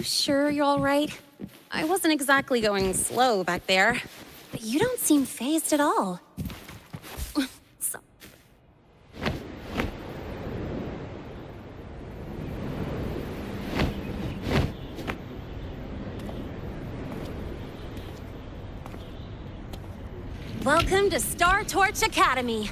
sure you're all right? I wasn't exactly going slow back there, but you don't seem fazed at all. So- Welcome to Star Torch Academy.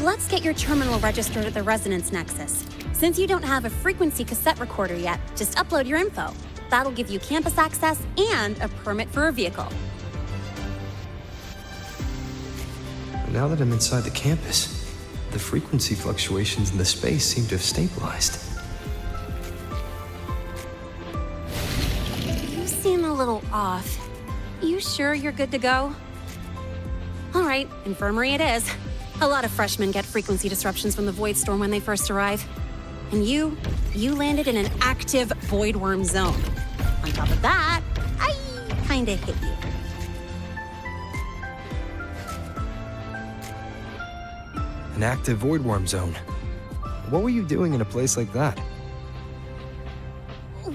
Let's get your terminal registered at the Resonance Nexus. Since you don't have a frequency cassette recorder yet, just upload your info. That'll give you campus access and a permit for a vehicle. Now that I'm inside the campus, the frequency fluctuations in the space seem to have stabilized. You seem a little off. You sure you're good to go? All right, infirmary it is. A lot of freshmen get frequency disruptions from the Void Storm when they first arrive. And you landed in an active void worm zone. On top of that, I kinda hit you. An active void worm zone. What were you doing in a place like that?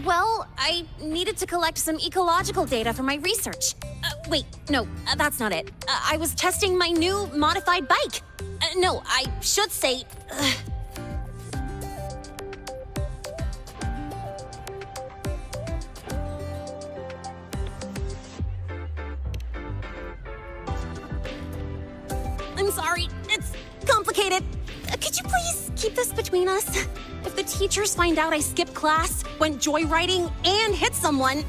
Well, I needed to collect some ecological data for my research. Wait, no, that's not it. I was testing my new modified bike. No, I should say... I'm sorry, it's complicated. Could you please keep this between us? If the teachers find out I skipped class, went joyriding, and hit someone,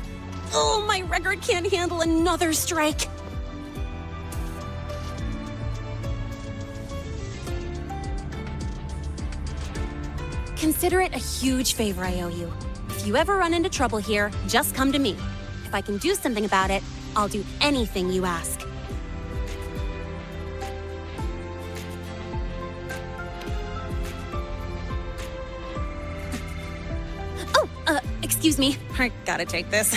oh, my record can't handle another strike. Consider it a huge favor I owe you. If you ever run into trouble here, just come to me. If I can do something about it, I'll do anything you ask. Excuse me. I gotta take this.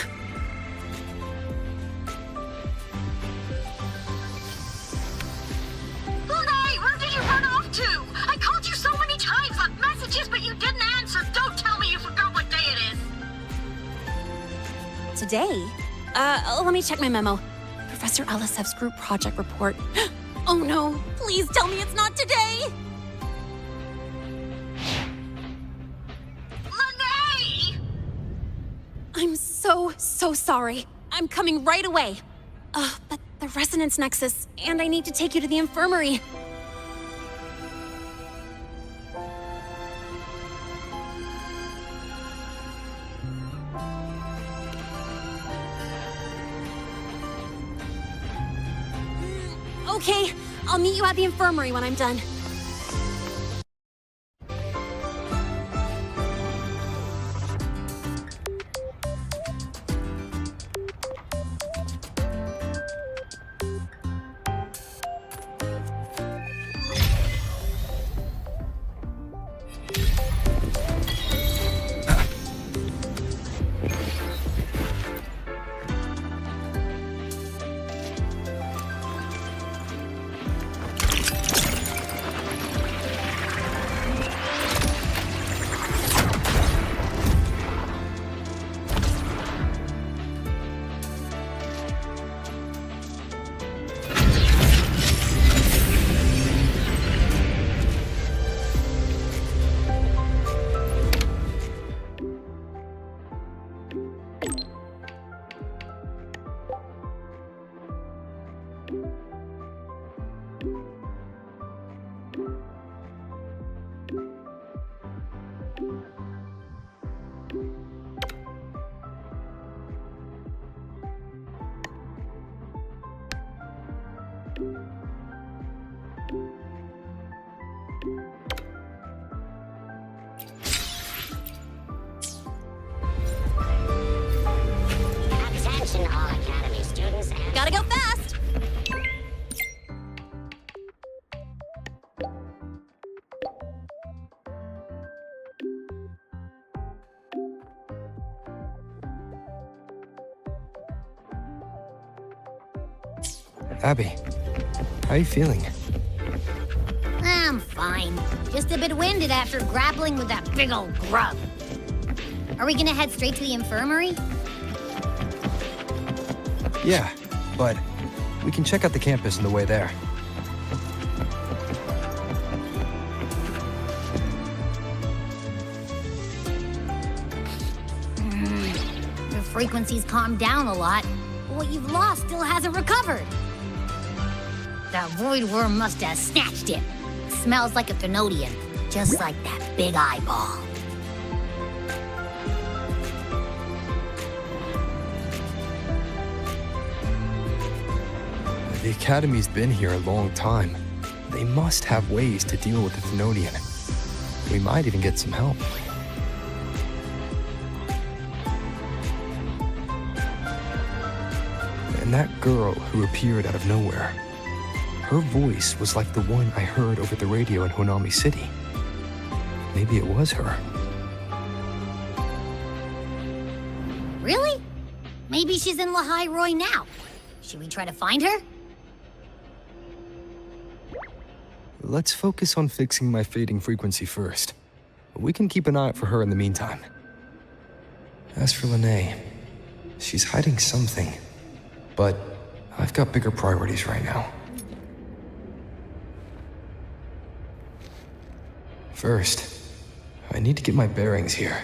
Lynae, where did you run off to? I called you so many times, left messages, but you didn't answer. Don't tell me you forgot what day it is. Today? Let me check my memo. Professor Elisev's group project report. Oh no, please tell me it's not today! I'm so sorry. I'm coming right away. But the Resonance Nexus, and I need to take you to the infirmary. Okay, I'll meet you at the infirmary when I'm done. Gotta go fast! Abby, how are you feeling? I'm fine. Just a bit winded after grappling with that big old grub. Are we gonna head straight to the infirmary? Yeah, but we can check out the campus on the way there. The frequency's calmed down a lot, but what you've lost still hasn't recovered. That void worm must have snatched it. Smells like a Thenodian, just like that big eyeball. The Academy's been here a long time. They must have ways to deal with the Thenodian. We might even get some help. And that girl who appeared out of nowhere, her voice was like the one I heard over the radio in Honami City. Maybe it was her. Really? Maybe she's in Lahai Roi now. Should we try to find her? Let's focus on fixing my fading frequency first. We can keep an eye out for her in the meantime. As for lynae, she's hiding something. But I've got bigger priorities right now. First, I need to get my bearings here.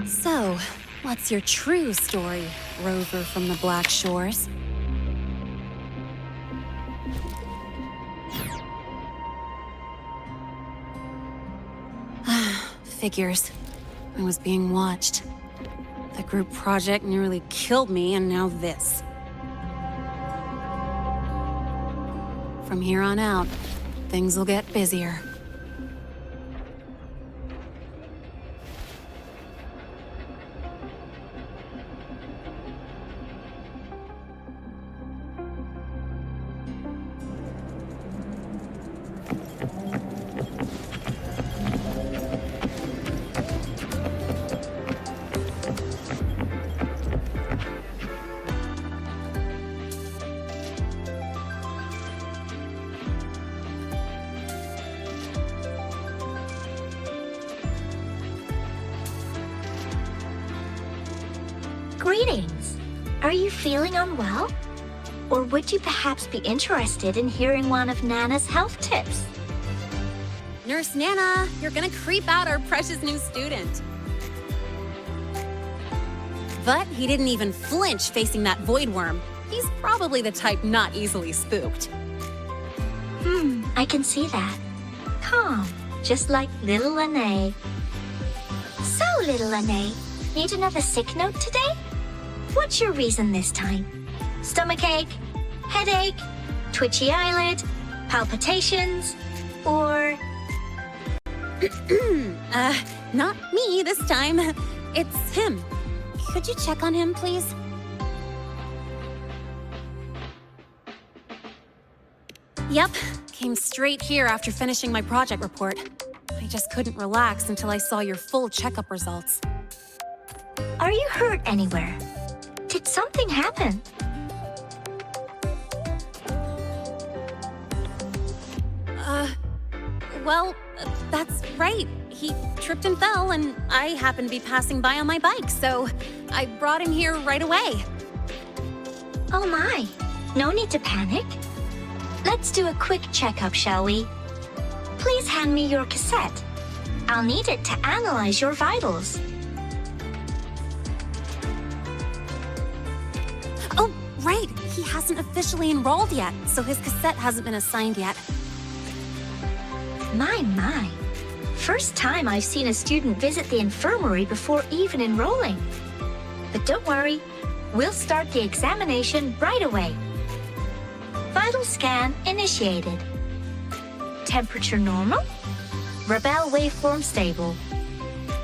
So, what's your true story, rover from the Black Shores? Figures. I was being watched. The group project nearly killed me, and now this. From here on out, things will get busier. Greetings. Are you feeling unwell? Or would you perhaps be interested in hearing one of Nana's health tips? Nurse Nana, you're gonna creep out our precious new student. But he didn't even flinch facing that void worm. He's probably the type not easily spooked. I can see that. Calm, just like little lynae. So, little lynae, need another sick note today? What's your reason this time? Stomachache? Headache? Twitchy eyelid? Palpitations? Or... Not me this time. It's him. Could you check on him, please? Yep, came straight here after finishing my project report. I just couldn't relax until I saw your full checkup results. are you hurt anywhere? Did something happen? Well, that's right. He tripped and fell, and I happened to be passing by on my bike, so I brought him here right away. Oh my, no need to panic. Let's do a quick checkup, shall we? Please hand me your cassette. I'll need it to analyze your vitals. Oh, right. He hasn't officially enrolled yet, so his cassette hasn't been assigned yet. My. First time I've seen a student visit the infirmary before even enrolling. But don't worry, we'll start the examination right away. Vital scan initiated. Temperature normal. Rebel waveform stable.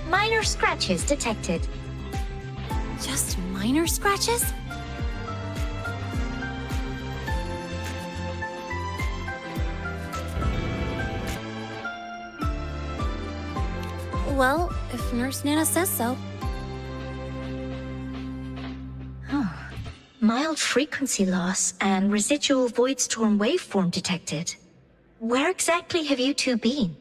Minor scratches detected. Just minor scratches? Well, if Nurse Nana says so. Mild frequency loss and residual void storm waveform detected. Where exactly have you two been?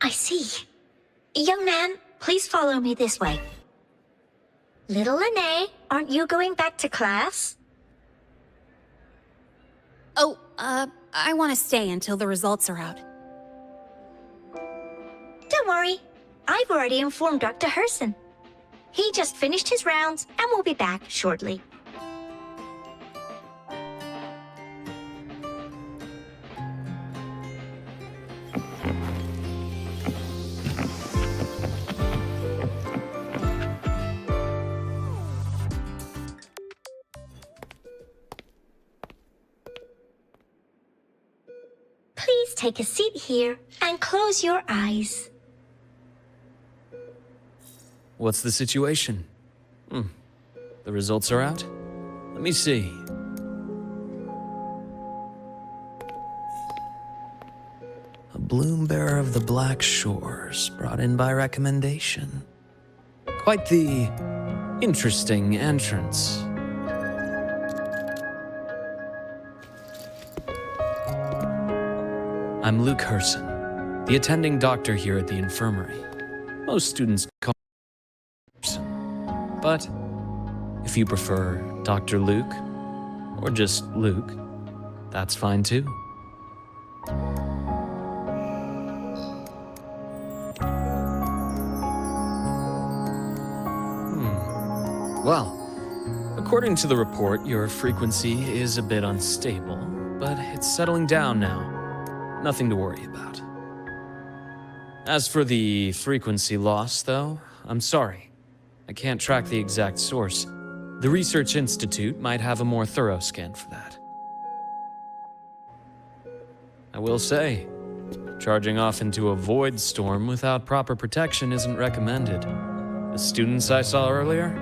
I see. Young man, please follow me this way. Little Lynae, aren't you going back to class? Oh, I want to stay until the results are out. Don't worry. I've already informed Dr. Herson. He just finished his rounds and will be back shortly. Please take a seat here and close your eyes. What's the situation? The results are out? Let me see. A bloom bearer of the Black Shores, brought in by recommendation. Quite the interesting entrance. I'm Luke Herson, the attending doctor here at the infirmary. Most students call but if you prefer Dr. Luke, or just Luke, that's fine too. Well, according to the report, your frequency is a bit unstable, but it's settling down now. Nothing to worry about. As for the frequency loss, though, I'm sorry. I can't track the exact source. The Research Institute might have a more thorough scan for that. I will say, charging off into a void storm without proper protection isn't recommended. The students I saw earlier,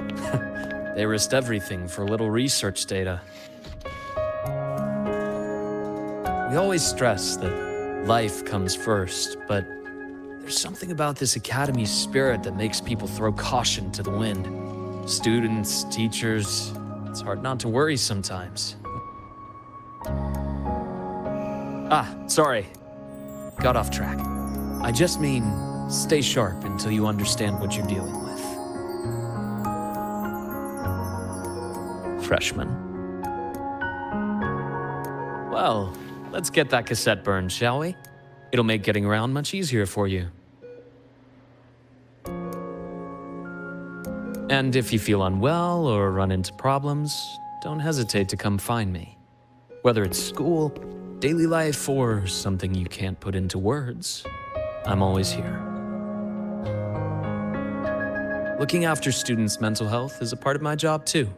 they risked everything for a little research data. We always stress that life comes first, but there's something about this academy's spirit that makes people throw caution to the wind. Students, teachers, it's hard not to worry sometimes. Sorry. Got off track. I just mean, stay sharp until you understand what you're dealing with. Freshman. Well, let's get that cassette burned, shall we? It'll make getting around much easier for you. And if you feel unwell or run into problems, don't hesitate to come find me. Whether it's school, daily life, or something you can't put into words, I'm always here. Looking after students' mental health is a part of my job too.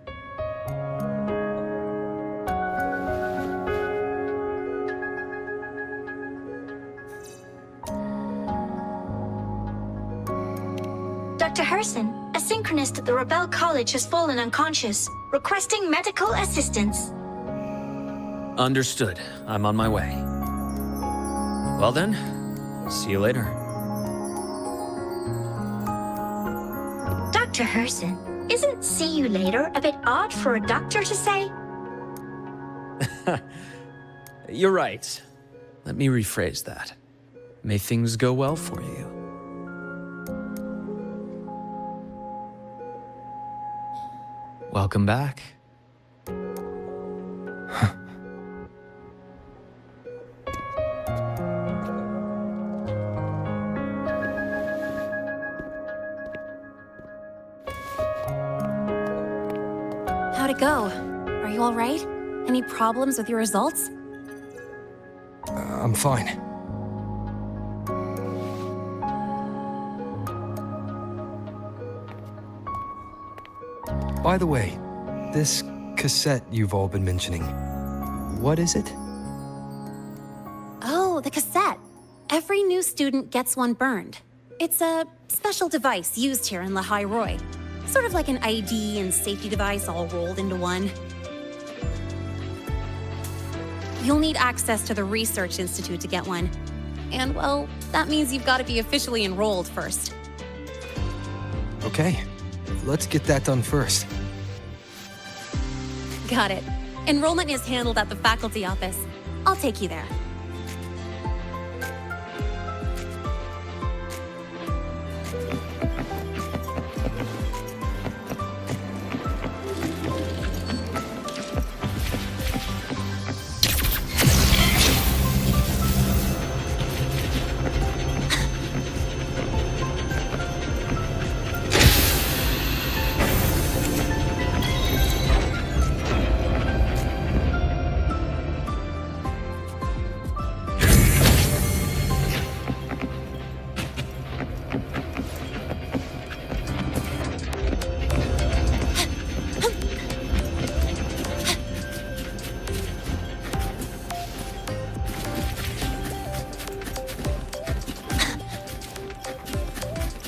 Dr. Herson, a synchronist at the Rebel College has fallen unconscious, requesting medical assistance. Understood. I'm on my way. Well then, see you later. Dr. Herson, isn't see you later a bit odd for a doctor to say? You're right. Let me rephrase that. May things go well for you. Welcome back. How'd it go? Are you all right? Any problems with your results? I'm fine. By the way, this cassette you've all been mentioning, what is it? every new student gets one burned. It's a special device used here in Lahai Roi. Sort of like an ID and safety device all rolled into one. You'll need access to the Research Institute to get one. And, well, that means you've got to be officially enrolled first. Okay, let's get that done first. Got it. Enrollment is handled at the faculty office. I'll take you there.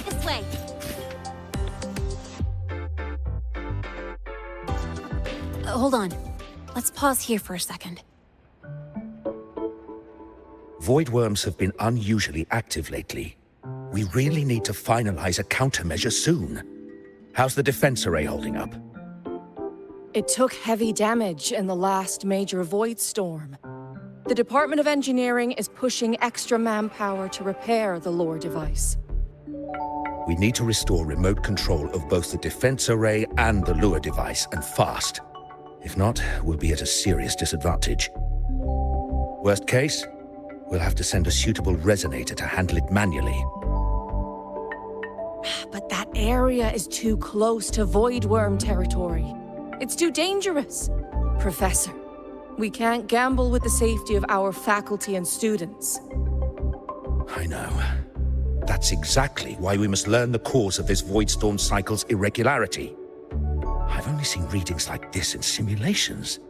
This way. Hold on. Let's pause here for a second. Void worms have been unusually active lately. We really need to finalize a countermeasure soon. How's the defense array holding up? It took heavy damage in the last major void storm. The Department of Engineering is pushing extra manpower to repair the lore device. We need to restore remote control of both the defense array and the lure device, and fast. If not, we'll be at a serious disadvantage. Worst case, we'll have to send a suitable resonator to handle it manually. But that area is too close to void worm territory. It's too dangerous. Professor, we can't gamble with the safety of our faculty and students. I know. That's exactly why we must learn the cause of this void storm cycle's irregularity. I've only seen readings like this in simulations.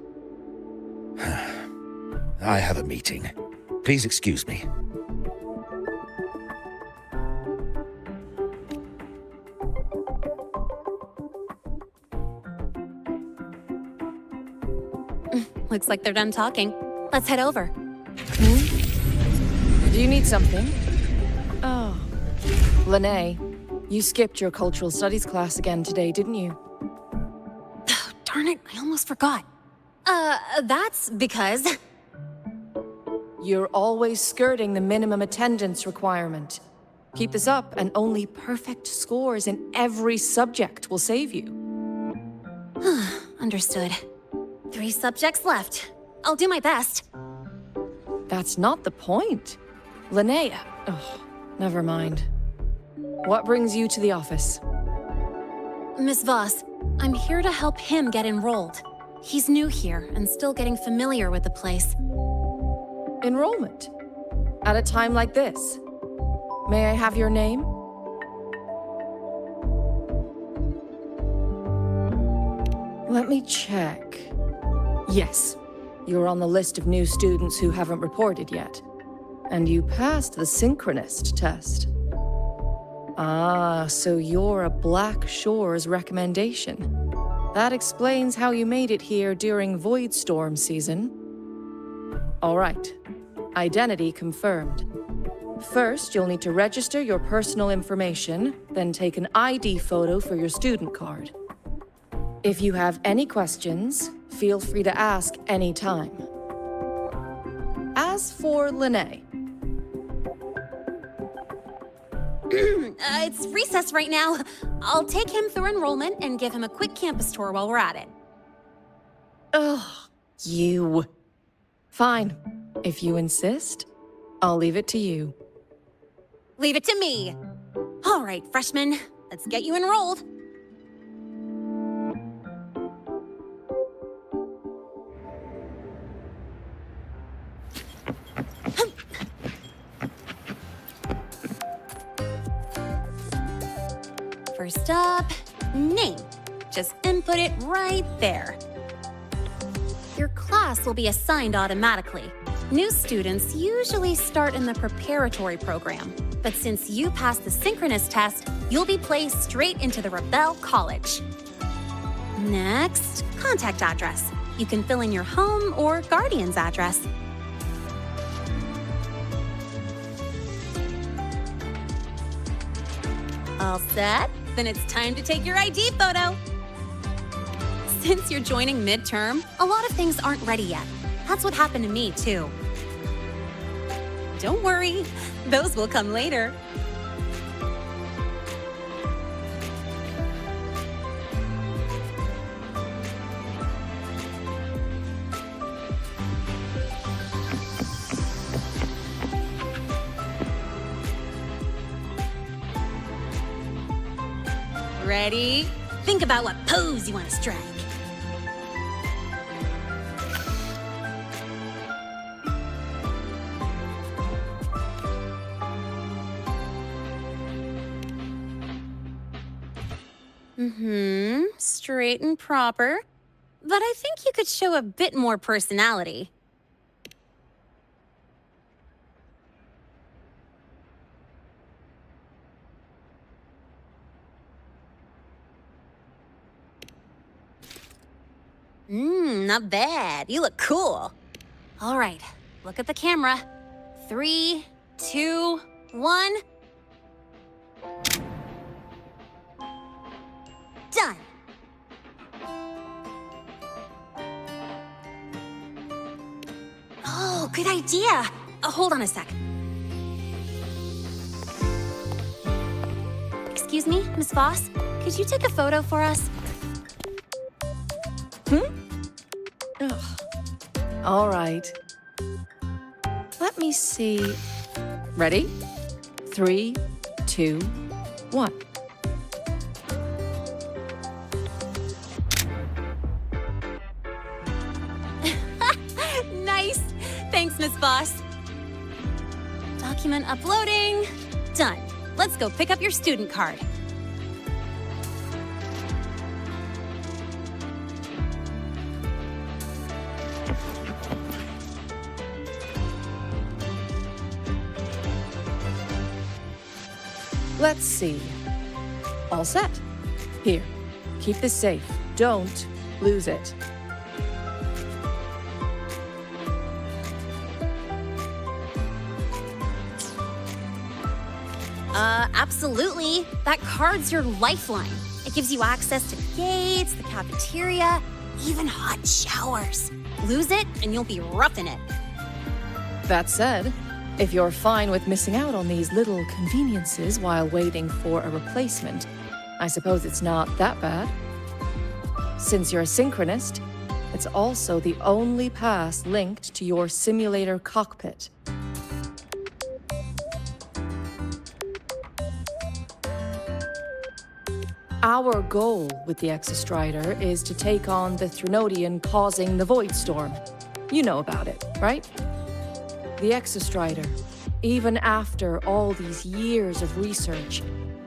I have a meeting. Please excuse me. Looks like they're done talking. Let's head over. Do you need something? Oh. Lynae, you skipped your cultural studies class again today, didn't you? Darn it, I almost forgot. That's because... You're always skirting the minimum attendance requirement. Keep this up, and only perfect scores in every subject will save you. Understood. 3 subjects left. I'll do my best. That's not the point. Linnea. Oh, never mind. What brings you to the office? Miss Voss, I'm here to help him get enrolled. He's new here and still getting familiar with the place. Enrollment? At a time like this? May I have your name? Let me check. Yes, you're on the list of new students who haven't reported yet. And you passed the synchronist test. Ah, so you're a Black Shores recommendation. That explains how you made it here during Void Storm season. All right. Identity confirmed. First, you'll need to register your personal information, then take an ID photo for your student card. If you have any questions, feel free to ask any time. As for Lynae. It's recess right now. I'll take him through enrollment and give him a quick campus tour while we're at it. Ugh, you. Fine. If you insist, I'll leave it to you. Leave it to me. All right, freshman, let's get you enrolled. First up, name. Just input it right there. Your class will be assigned automatically. New students usually start in the preparatory program, but since you passed the synchronous test, you'll be placed straight into the Rebel College. Next, contact address. You can fill in your home or guardian's address. All set? Then it's time to take your ID photo. Since you're joining midterm, a lot of things aren't ready yet. That's what happened to me, too. Don't worry, those will come later. Ready? Think about what pose you want to strike. Straight and proper. But I think you could show a bit more personality. Not bad. You look cool. All right, look at the camera. 3, 2, 1. Done. Oh, good idea. Hold on a sec. Excuse me, Miss Voss? Could you take a photo for us? All right. Let me see. Ready? 3, 2, 1. Nice. Thanks, Miss Voss. Document uploading. Done. Let's go pick up your student card. Let's see. All set. Here, keep this safe. Don't lose it. Absolutely. That card's your lifeline. It gives you access to gates, the cafeteria, even hot showers. Lose it, and you'll be roughing it. That said, if you're fine with missing out on these little conveniences while waiting for a replacement, I suppose it's not that bad. Since you're a synchronist, it's also the only pass linked to your simulator cockpit. Our goal with the Exostrider is to take on the Threnodian causing the Void Storm. You know about it, right? The Exostrider. Even after all these years of research,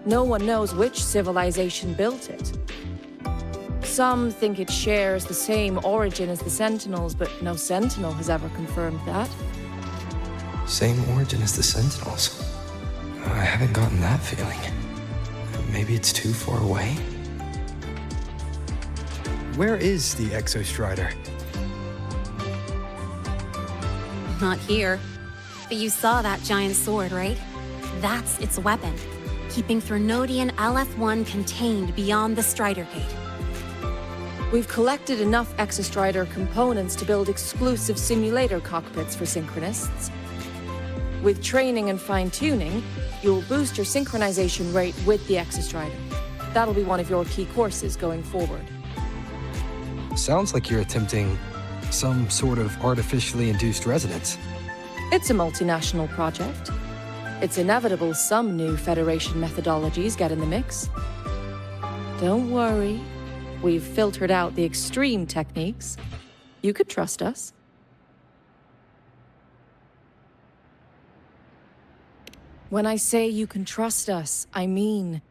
no one knows which civilization built it. Some think it shares the same origin as the Sentinels, but no Sentinel has ever confirmed that. Same origin as the Sentinels. I haven't gotten that feeling. Maybe it's too far away? Where is the Exostrider? Not here. But you saw that giant sword, right? That's its weapon, keeping Threnodian LF1 contained beyond the Strider Gate. We've collected enough Exostrider components to build exclusive simulator cockpits for synchronists. With training and fine-tuning, you'll boost your synchronization rate with the Exostrider. That'll be one of your key courses going forward. Sounds like you're attempting some sort of artificially induced resonance. It's a multinational project. It's inevitable some new Federation methodologies get in the mix. Don't worry. We've filtered out the extreme techniques. You could trust us. When I say you can trust us, I mean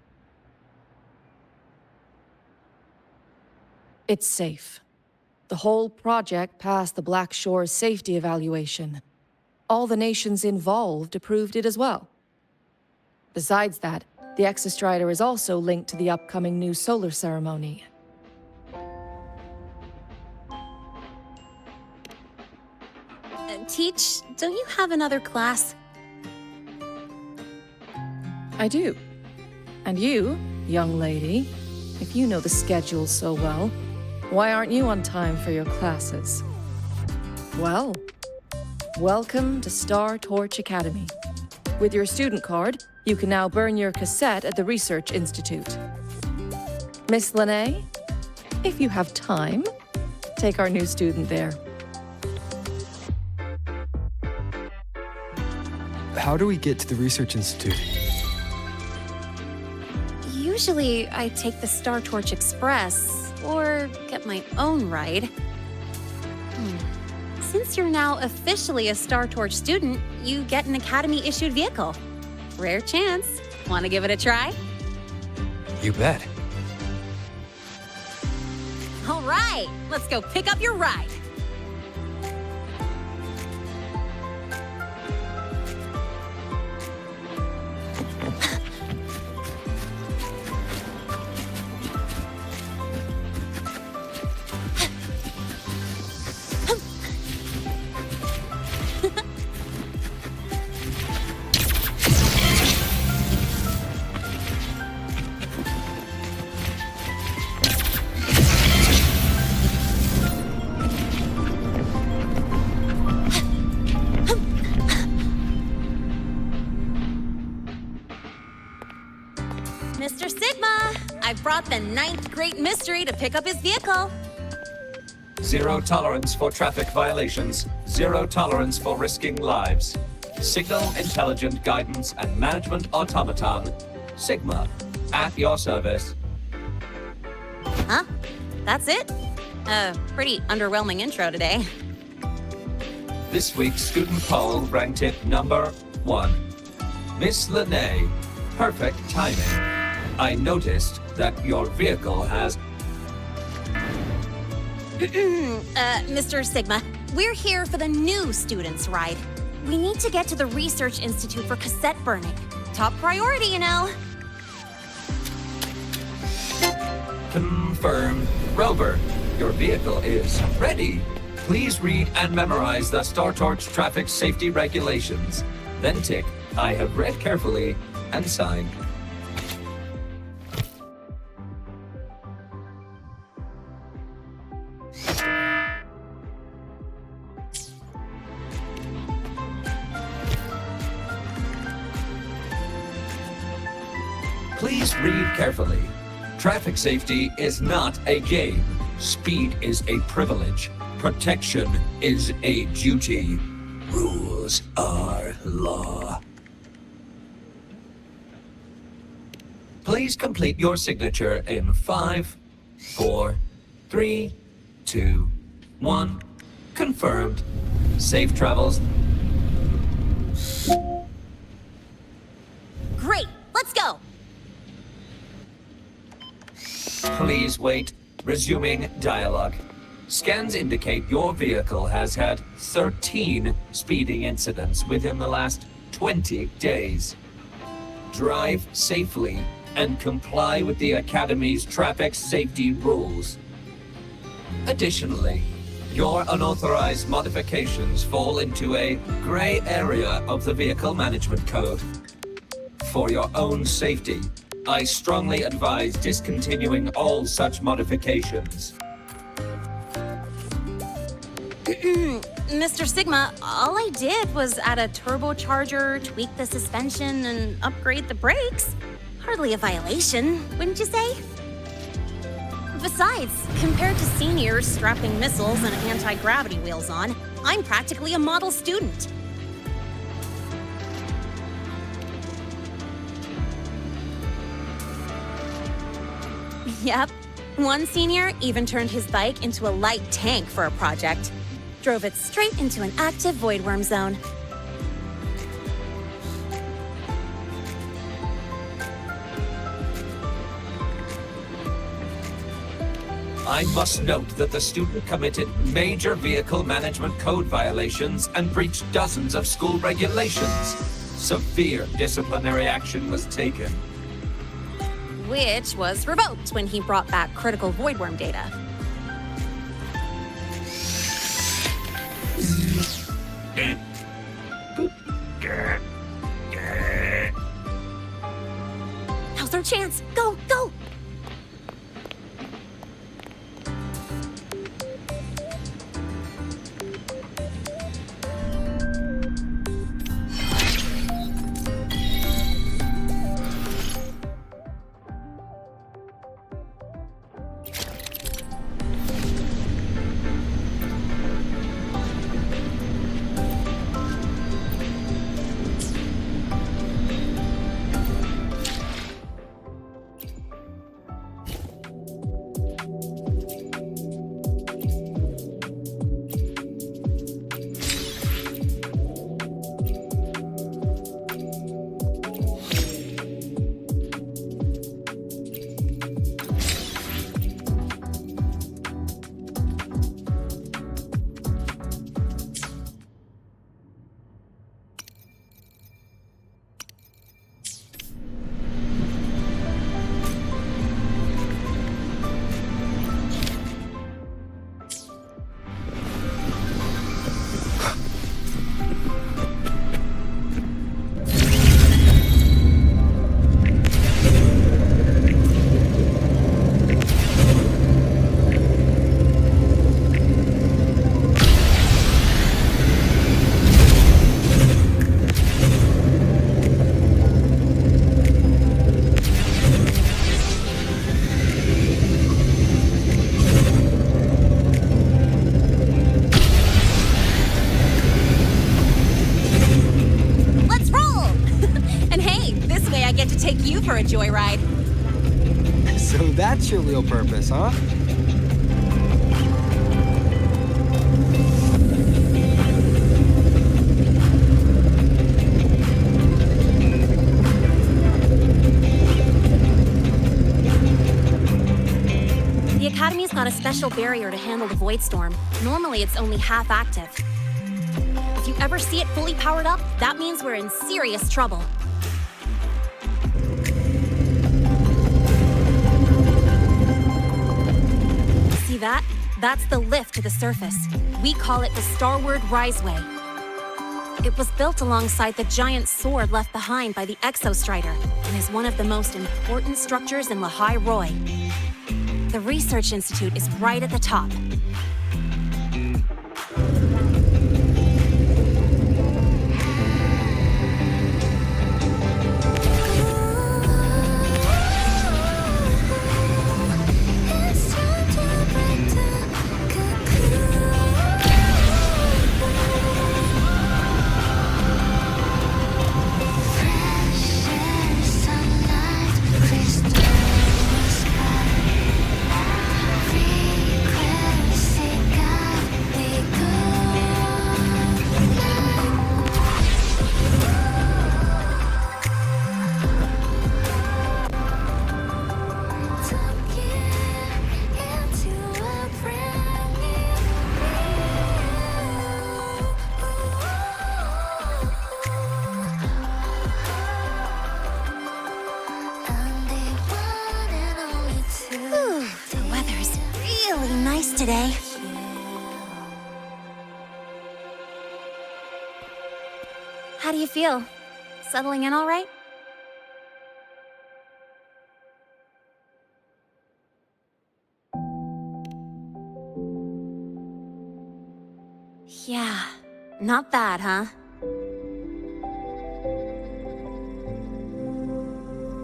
it's safe. The whole project passed the Black Shore's safety evaluation. All the nations involved approved it as well. Besides that, the Exostrider is also linked to the upcoming new solar ceremony. Teach, don't you have another class? I do. And you, young lady, if you know the schedule so well, why aren't you on time for your classes? Well, welcome to Star Torch Academy. With your student card, you can now burn your cassette at the Research Institute. Miss Lynae, if you have time, take our new student there. How do we get to the Research Institute? Usually, I take the Star Torch Express, or get my own ride. Since you're now officially a Star Torch student, you get an Academy-issued vehicle. Rare chance. Want to give it a try? You bet. All right, let's go pick up your ride. Mr. Sigma, I brought the 9th Great Mystery to pick up his vehicle. Zero tolerance for traffic violations. Zero tolerance for risking lives. Signal Intelligent Guidance and Management Automaton. Sigma, at your service. Huh? That's it? Pretty underwhelming intro today. This week's student poll ranked it number 1. Miss Lynae, perfect timing. I noticed that your vehicle has... Mr. Sigma, we're here for the new students' ride. We need to get to the Research Institute for cassette burning. Top priority, you know. Confirmed. Rover, your vehicle is ready. Please read and memorize the Star Torch traffic safety regulations. Then tick, I have read carefully, and sign. Please read carefully. Traffic safety is not a game. Speed is a privilege. Protection is a duty. Rules are law. Please complete your signature in 5, 4, 3, 2, 1. Confirmed. Safe travels. Great, let's go. Please wait. Resuming dialogue. Scans indicate your vehicle has had 13 speeding incidents within the last 20 days. Drive safely and comply with the Academy's traffic safety rules. Additionally, your unauthorized modifications fall into a gray area of the Vehicle Management Code. For your own safety, I strongly advise discontinuing all such modifications. Mr. Sigma, all I did was add a turbocharger, tweak the suspension, and upgrade the brakes. Hardly a violation, wouldn't you say? Besides, compared to seniors strapping missiles and anti-gravity wheels on, I'm practically a model student. Yep. One senior even turned his bike into a light tank for a project. Drove it straight into an active voidworm zone. I must note that the student committed major vehicle management code violations and breached dozens of school regulations. Severe disciplinary action was taken. Which was revoked when he brought back critical voidworm data. Now's our chance. Go, go! For a joyride. So that's your real purpose, huh? The Academy's got a special barrier to handle the Void Storm. Normally, it's only half active. If you ever see it fully powered up, that means we're in serious trouble. See that? That's the lift to the surface. We call it the Starward Riseway. It was built alongside the giant sword left behind by the Exostrider and is one of the most important structures in Lahai Roi. The Research Institute is right at the top. Today. How do you feel? Settling in all right? Yeah, not bad, huh?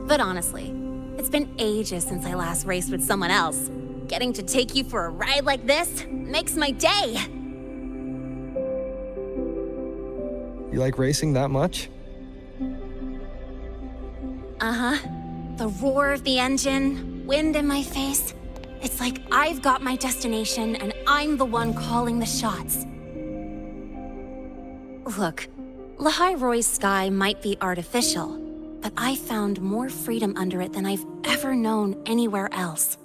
But honestly, it's been ages since I last raced with someone else. Getting to take you for a ride like this makes my day! You like racing that much? Uh-huh. The roar of the engine, wind in my face. It's like I've got my destination and I'm the one calling the shots. Look, Lahai Roi's sky might be artificial, but I found more freedom under it than I've ever known anywhere else.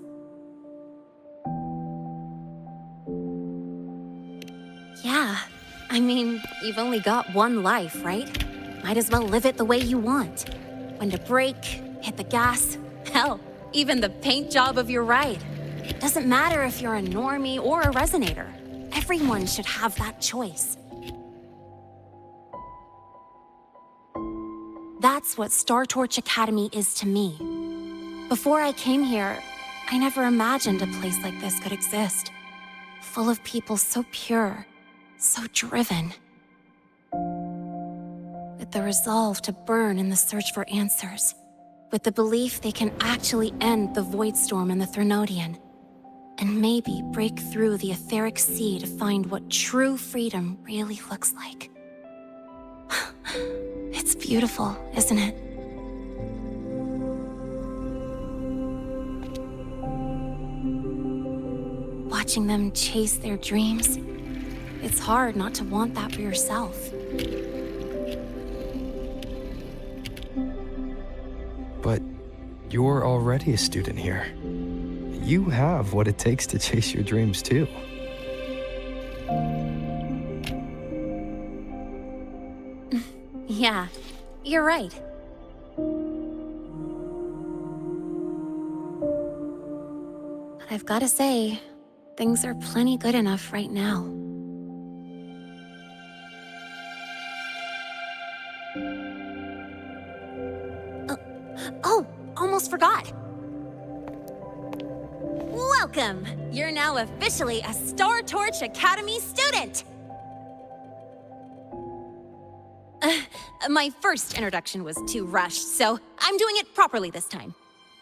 Yeah. I mean, you've only got one life, right? Might as well live it the way you want. When to brake, hit the gas. Hell, even the paint job of your ride. Doesn't matter if you're a normie or a resonator. Everyone should have that choice. That's what Star Torch Academy is to me. Before I came here, I never imagined a place like this could exist. Full of people so pure, so driven. With the resolve to burn in the search for answers. With the belief they can actually end the Void Storm and the Threnodian. And maybe break through the etheric sea to find what true freedom really looks like. It's beautiful, isn't it? Watching them chase their dreams, it's hard not to want that for yourself. But you're already a student here. You have what it takes to chase your dreams, too. Yeah, you're right. But I've gotta say, things are plenty good enough right now. Oh, almost forgot. Welcome! You're now officially a Star Torch Academy student! My first introduction was too rushed, so I'm doing it properly this time.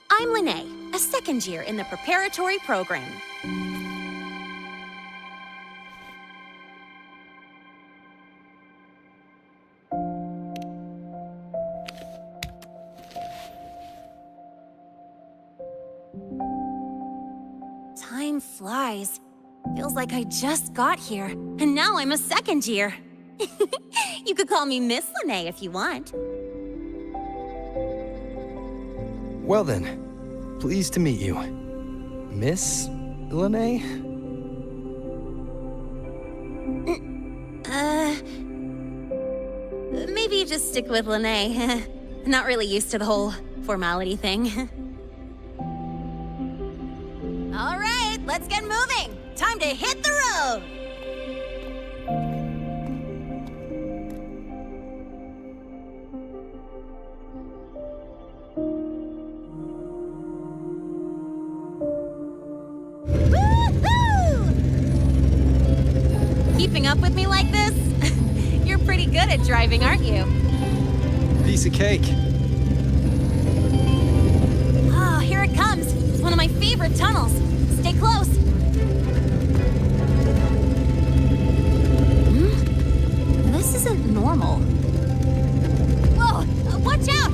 I'm lynae, a second year in the preparatory program. Time flies. Feels like I just got here, and now I'm a second year. You could call me Miss lynae if you want. Well then, pleased to meet you. Miss lynae? Maybe just stick with lynae. Not really used to the whole formality thing. All right, let's get moving. Time to hit the road. Keeping up with me like this? You're pretty good at driving, aren't you? Piece of cake. Oh, here it comes. It's one of my favorite tunnels. Stay close. This isn't normal. Whoa, watch out!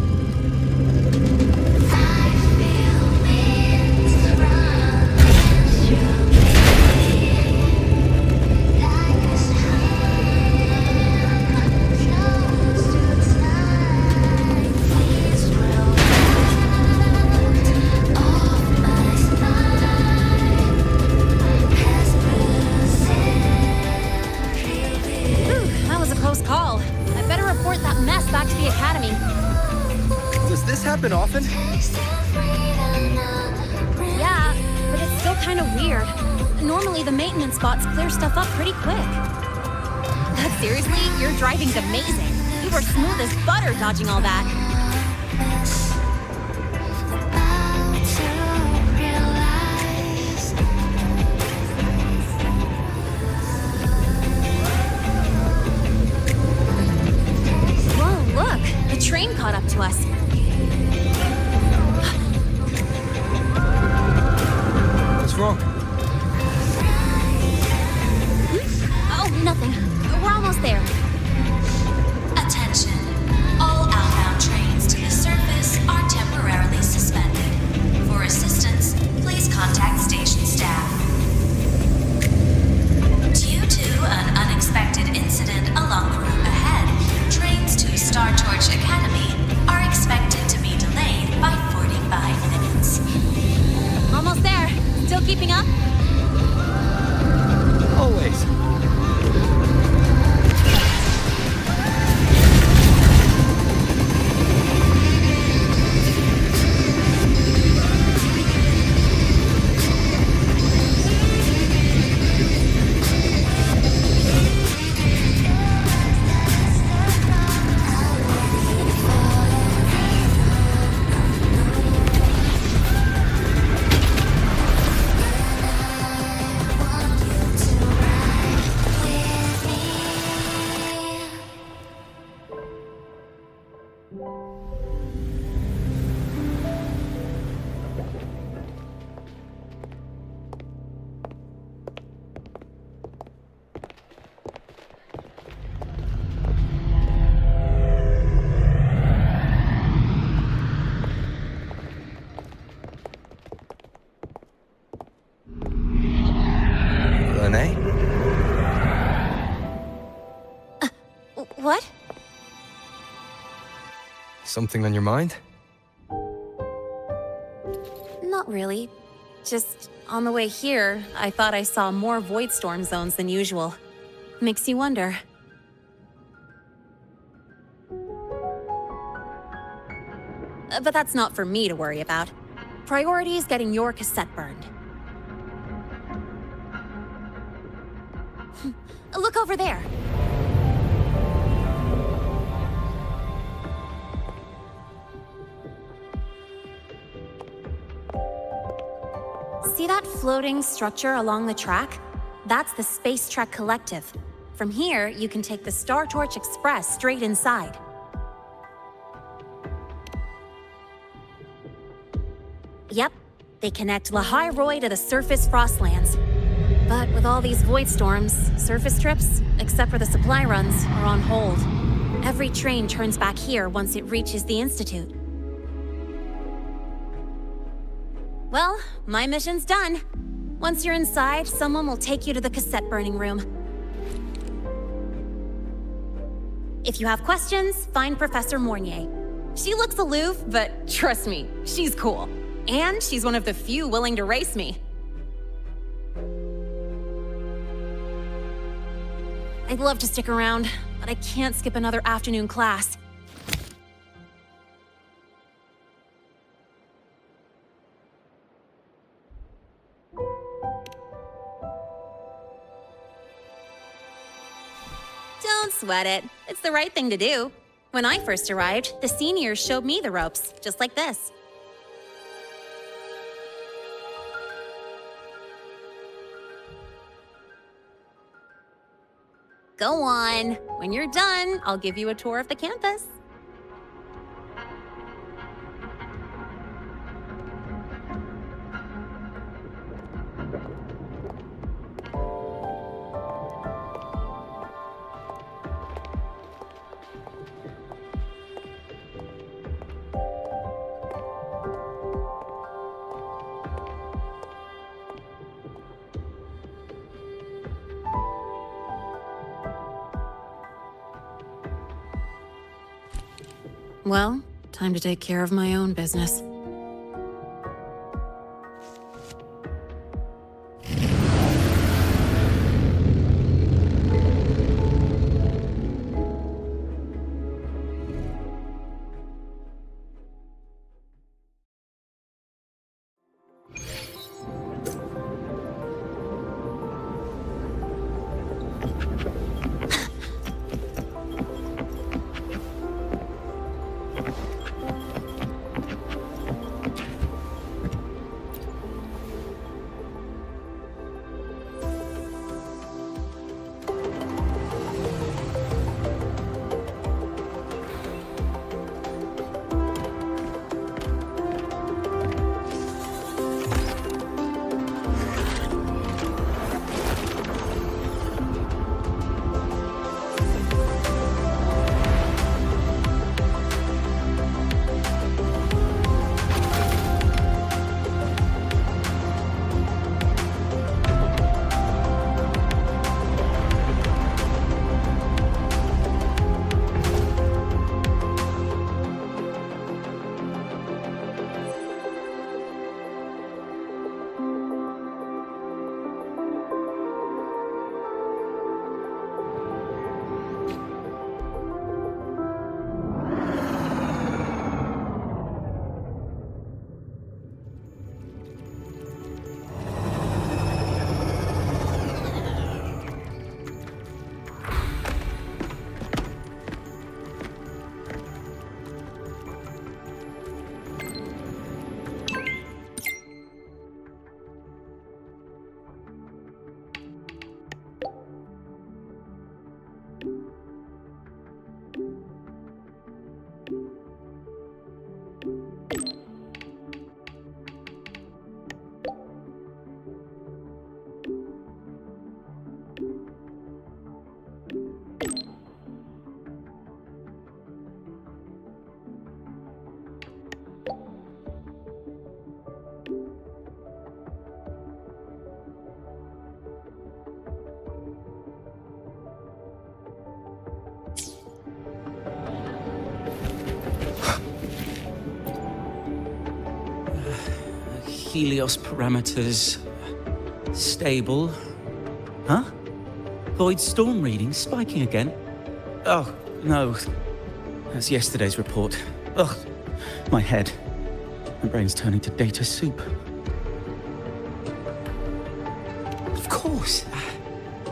Happen often? Yeah, but it's still kind of weird. Normally the maintenance bots clear stuff up pretty quick. But seriously, your driving's amazing. You were smooth as butter dodging all that. Whoa, look! The train caught up to us. What's wrong? Oh, nothing. We're almost there. Attention. All outbound trains Something on your mind? Not really. Just on the way here, I thought I saw more void storm zones than usual. Makes you wonder. But that's not for me to worry about. Priority is getting your cassette burned. Look over there. See that floating structure along the track? That's the Space Trek Collective. From here, you can take the Star Torch Express straight inside. Yep, they connect Lahai Roi to the surface Frostlands. But with all these void storms, surface trips, except for the supply runs, are on hold. Every train turns back here once it reaches the Institute. Well, my mission's done. Once you're inside, someone will take you to the cassette burning room. If you have questions, find Professor Mornier. She looks aloof, but trust me, she's cool. And she's one of the few willing to race me. I'd love to stick around, but I can't skip another afternoon class. Don't sweat it. It's the right thing to do. When I first arrived, the seniors showed me the ropes, just like this. Go on. When you're done, I'll give you a tour of the campus. Well, time to take care of my own business. Helios parameters stable. Huh? Void storm readings spiking again? Oh, no. That's yesterday's report. Ugh, my head. My brain's turning to data soup. Of course.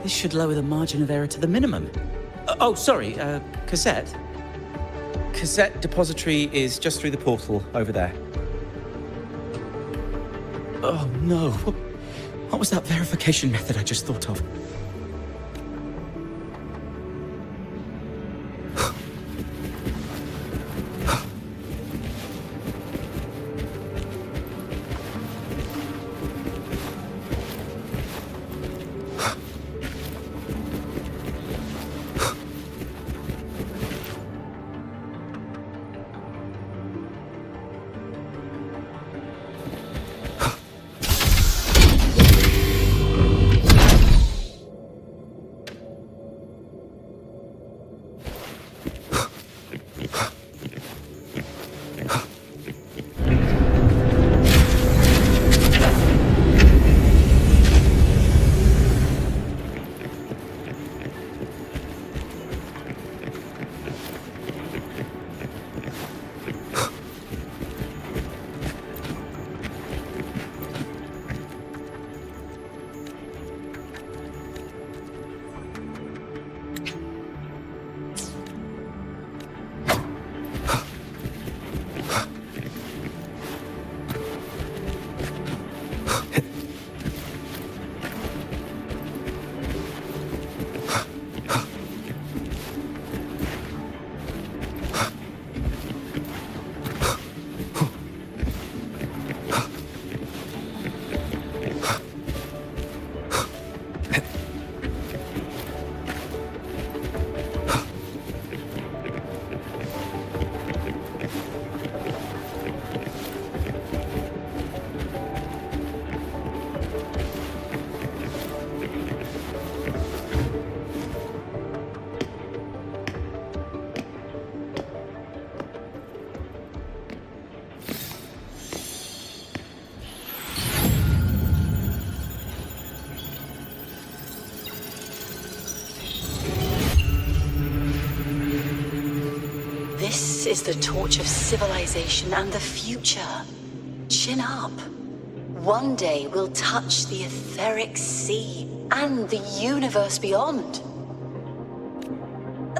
This should lower the margin of error to the minimum. Oh, sorry, cassette. Cassette depository is just through the portal over there. Oh, no. What was that verification method I just thought of? This is the torch of civilization and the future. Chin up. One day we'll touch the etheric sea and the universe beyond.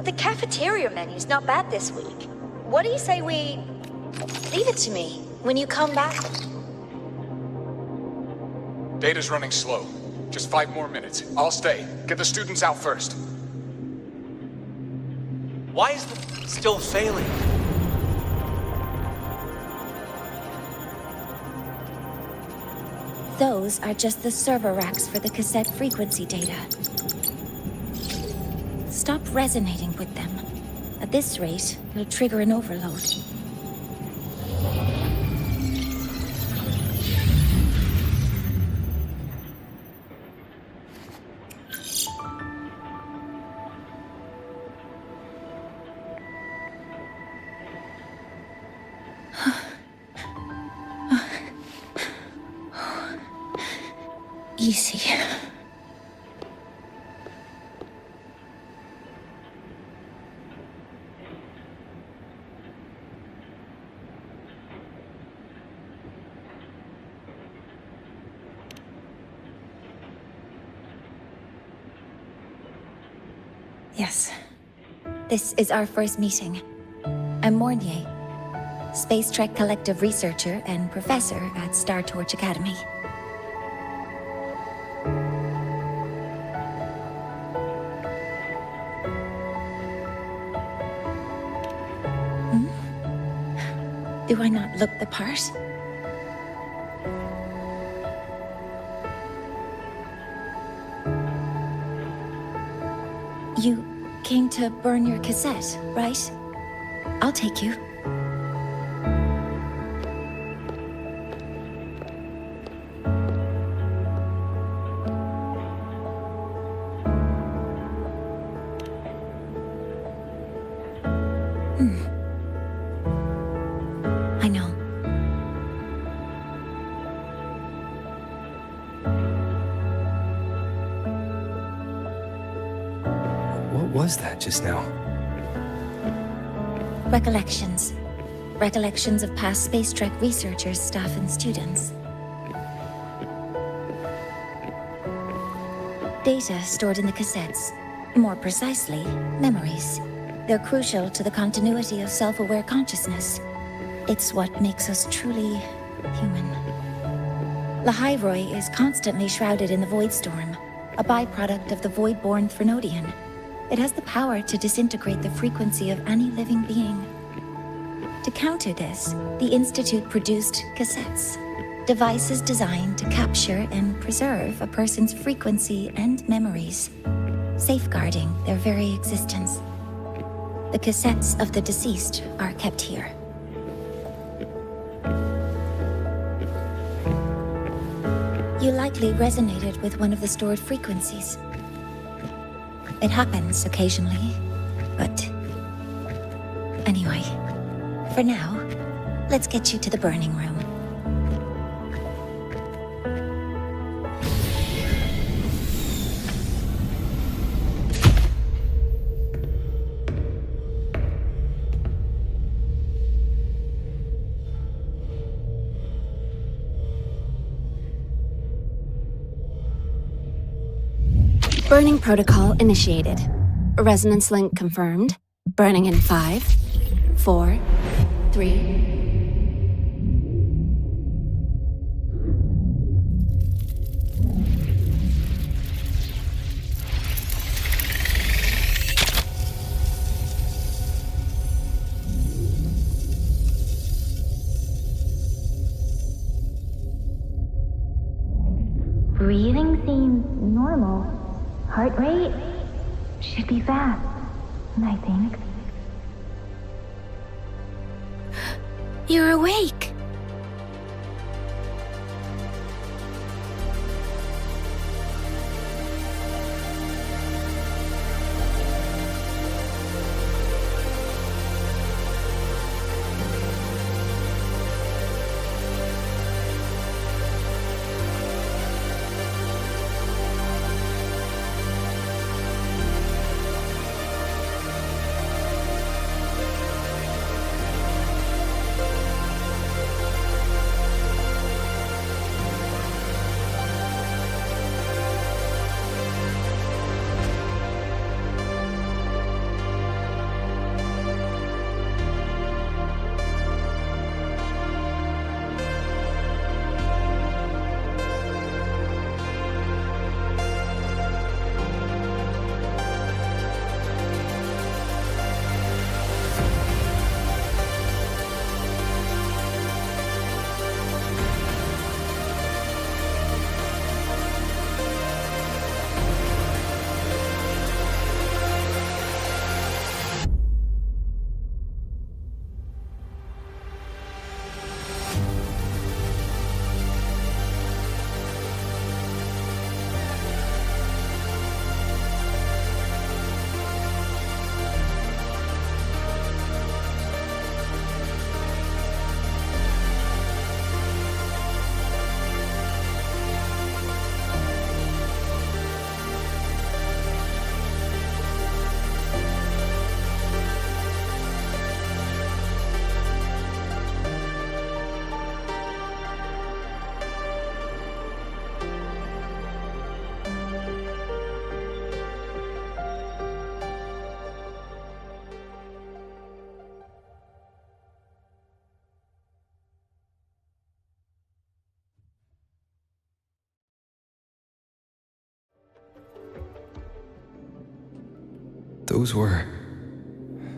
The cafeteria menu's not bad this week. What do you say we... Leave it to me when you come back? Data's running slow. Just 5 more minutes. I'll stay. Get the students out first. Why is the still failing? Those are just the server racks for the cassette frequency data. Stop resonating with them. At this rate, you'll trigger an overload. Easy. Yes. This is our first meeting. I'm Mornier, Space Trek Collective researcher and professor at Star Torch Academy. Do I not look the part? You came to burn your cassette, right? I'll take you. I know. What was that just now? Recollections. Recollections of past space trek researchers, staff, and students. Data stored in the cassettes. More precisely, memories. They're crucial to the continuity of self-aware consciousness. It's what makes us truly human. Lahai Roi is constantly shrouded in the Void Storm, a byproduct of the Void-born Thrunodian. It has the power to disintegrate the frequency of any living being. To counter this, the Institute produced cassettes, devices designed to capture and preserve a person's frequency and memories, safeguarding their very existence. The cassettes of the deceased are kept here. You likely resonated with one of the stored frequencies. It happens occasionally, but... Anyway, for now, let's get you to the burning room. Burning protocol initiated. Resonance link confirmed. Burning in 5, 4, 3... Breathing seems normal. Heart rate should be fast, I think. You're awake. Those were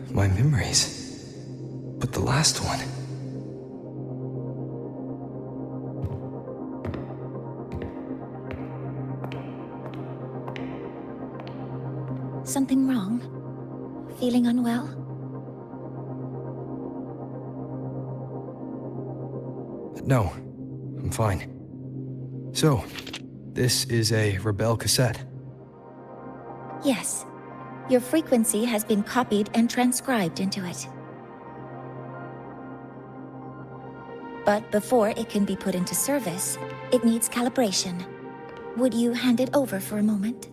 my memories. But the last one... Something wrong? Feeling unwell? No, I'm fine. So, this is a Rebel cassette. Yes. Your frequency has been copied and transcribed into it. But before it can be put into service, it needs calibration. Would you hand it over for a moment?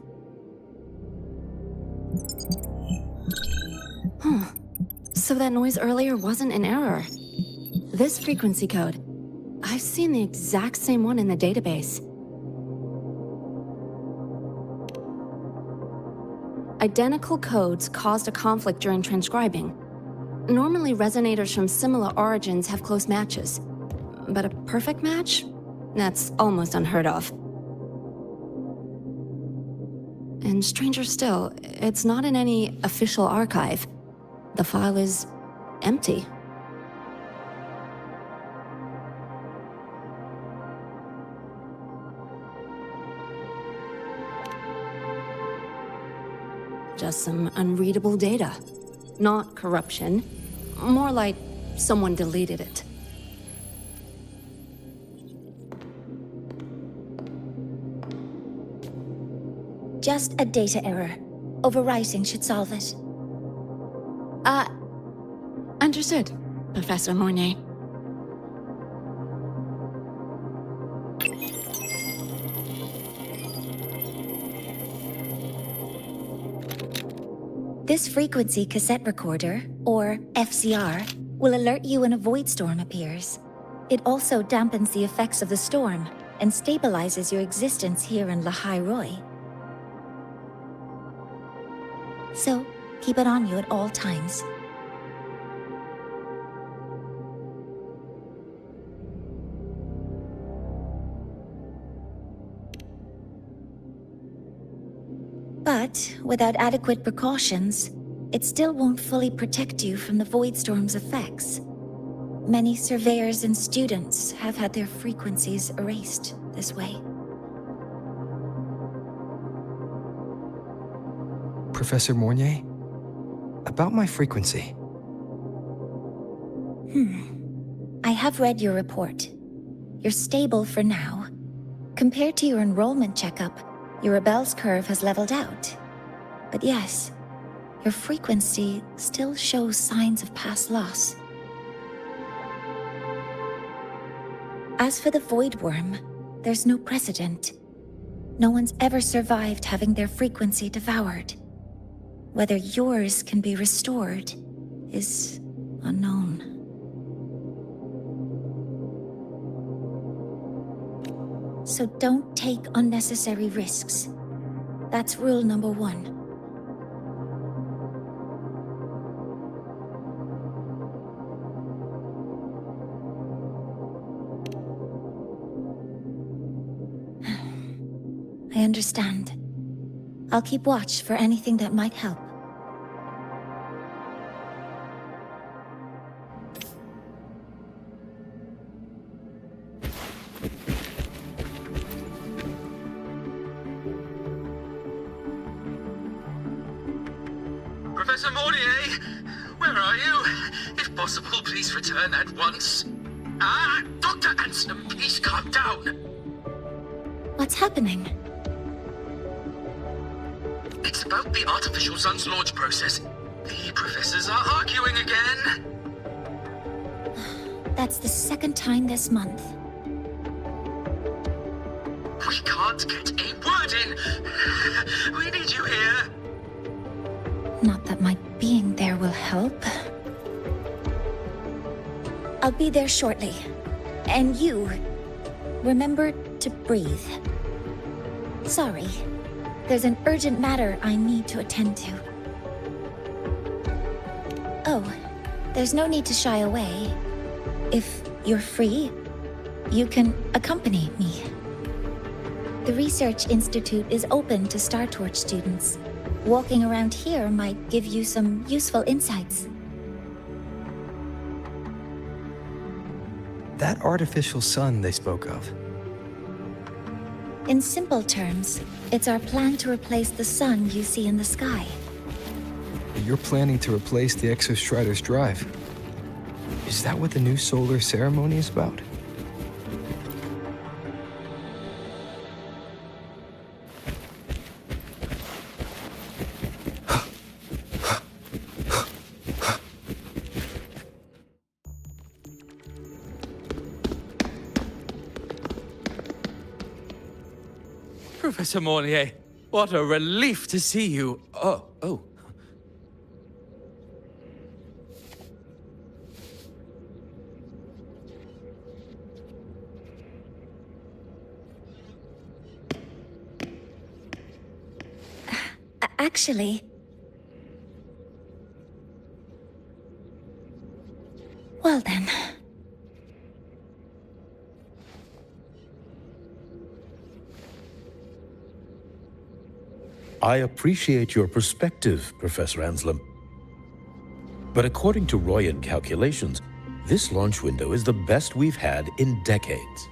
Huh. So that noise earlier wasn't an error. This frequency code, I've seen the exact same one in the database. Identical codes caused a conflict during transcribing. Normally, resonators from similar origins have close matches. But a perfect match? That's almost unheard of. And stranger still, it's not in any official archive. The file is empty. Just some unreadable data. Not corruption. More like someone deleted it. Just a data error. Overwriting should solve it. Understood, Professor Mornay. This frequency cassette recorder, or FCR, will alert you when a void storm appears. It also dampens the effects of the storm and stabilizes your existence here in Lahai Roi. So, keep it on you at all times. But without adequate precautions, it still won't fully protect you from the void storm's effects. Many surveyors and students have had their frequencies erased this way. Professor Mornier? About my frequency. I have read your report. You're stable for now. Compared to your enrollment checkup, your rebel's curve has leveled out. But yes, your frequency still shows signs of past loss. As for the Void Worm, there's no precedent. No one's ever survived having their frequency devoured. Whether yours can be restored is unknown. So don't take unnecessary risks. That's rule number 1. I understand. I'll keep watch for anything that might help. Professor Mornier, where are you? If possible, please return at once. Dr. Ansem, please calm down. What's happening? It's about the artificial sun's launch process. The professors are arguing again. That's the second time this month. We can't get a word in. We need you here. Not that my being there will help. I'll be there shortly. And you, remember to breathe. Sorry, there's an urgent matter I need to attend to. Oh, there's no need to shy away. If you're free, you can accompany me. The Research Institute is open to Star Torch students. Walking around here might give you some useful insights. That artificial sun they spoke of. In simple terms, it's our plan to replace the sun you see in the sky. You're planning to replace the Exostrider's drive. Is that what the new solar ceremony is about? Professor Mornier, What a relief to see you. Oh. Actually... Well then... I appreciate your perspective, Professor Anselm. But according to Royan calculations, this launch window is the best we've had in decades.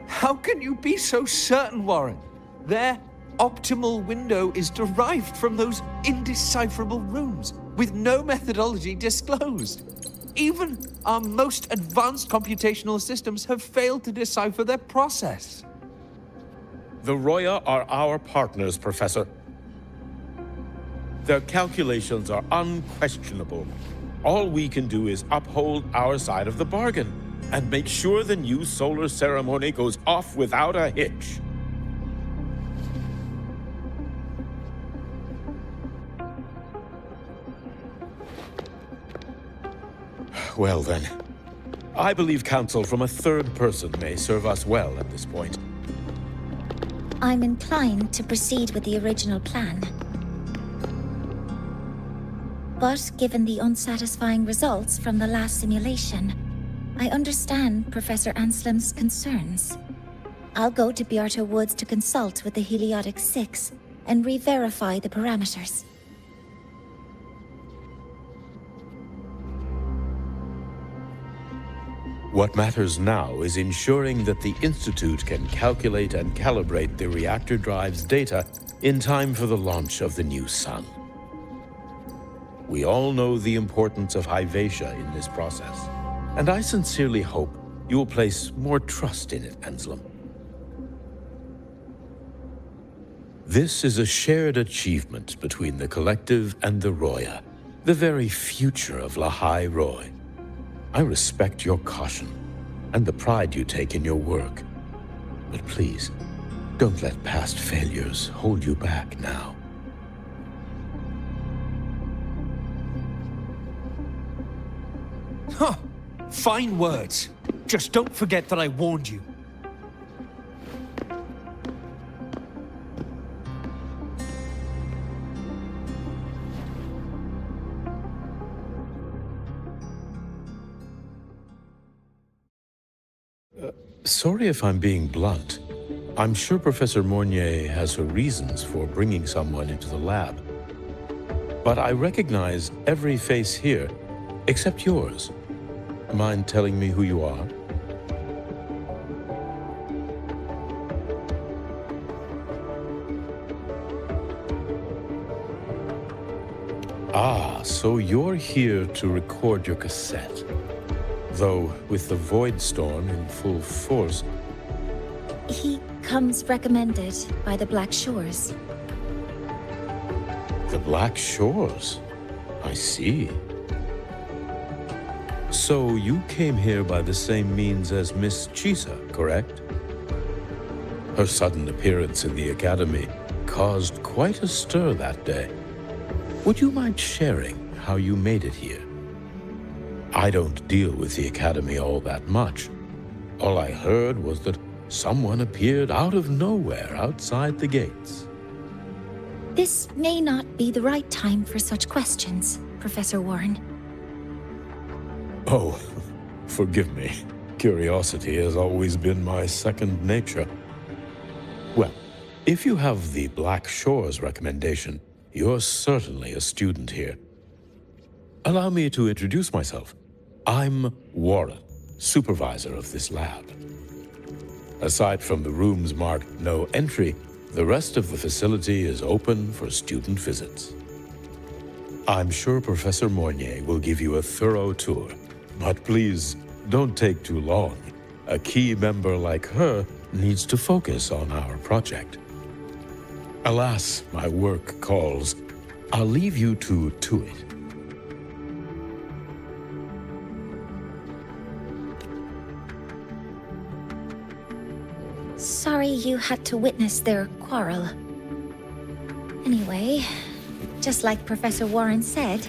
How can you be so certain, Warren? Their optimal window is derived from those indecipherable runes, with no methodology disclosed. Even our most advanced computational systems have failed to decipher their process. The Roya are our partners, Professor. Their calculations are unquestionable. All we can do is uphold our side of the bargain and make sure the new solar ceremony goes off without a hitch. Well then, I believe counsel from a third person may serve us well at this point. I'm inclined to proceed with the original plan. But given the unsatisfying results from the last simulation, I understand Professor Anselm's concerns. I'll go to Beata Woods to consult with the Heliotic Six and re-verify the parameters. What matters now is ensuring that the Institute can calculate and calibrate the reactor drive's data in time for the launch of the new sun. We all know the importance of Hyvatia in this process, and I sincerely hope you will place more trust in it, Anselm. This is a shared achievement between the Collective and the Roya, the very future of Lahai Roi. I respect your caution and the pride you take in your work. But please, don't let past failures hold you back now. Huh. Fine words. Just don't forget that I warned you. Sorry if I'm being blunt. I'm sure Professor Mornier has her reasons for bringing someone into the lab. But I recognize every face here, except yours. Mind telling me who you are? Ah, so you're here to record your cassette. Though, with the Void Storm in full force... He comes recommended by the Black Shores. The Black Shores? I see. So you came here by the same means as Miss Chisa, correct? Her sudden appearance in the Academy caused quite a stir that day. Would you mind sharing how you made it here? I don't deal with the Academy all that much. All I heard was that someone appeared out of nowhere outside the gates. This may not be the right time for such questions, Professor Warren. Oh, forgive me. Curiosity has always been my second nature. Well, if you have the Black Shores recommendation, you're certainly a student here. Allow me to introduce myself. I'm Warren, supervisor of this lab. Aside from the rooms marked no entry, the rest of the facility is open for student visits. I'm sure Professor Mornier will give you a thorough tour, but please don't take too long. A key member like her needs to focus on our project. Alas, my work calls. I'll leave you to it. sorry you had to witness their quarrel. Anyway, just like Professor Warren said,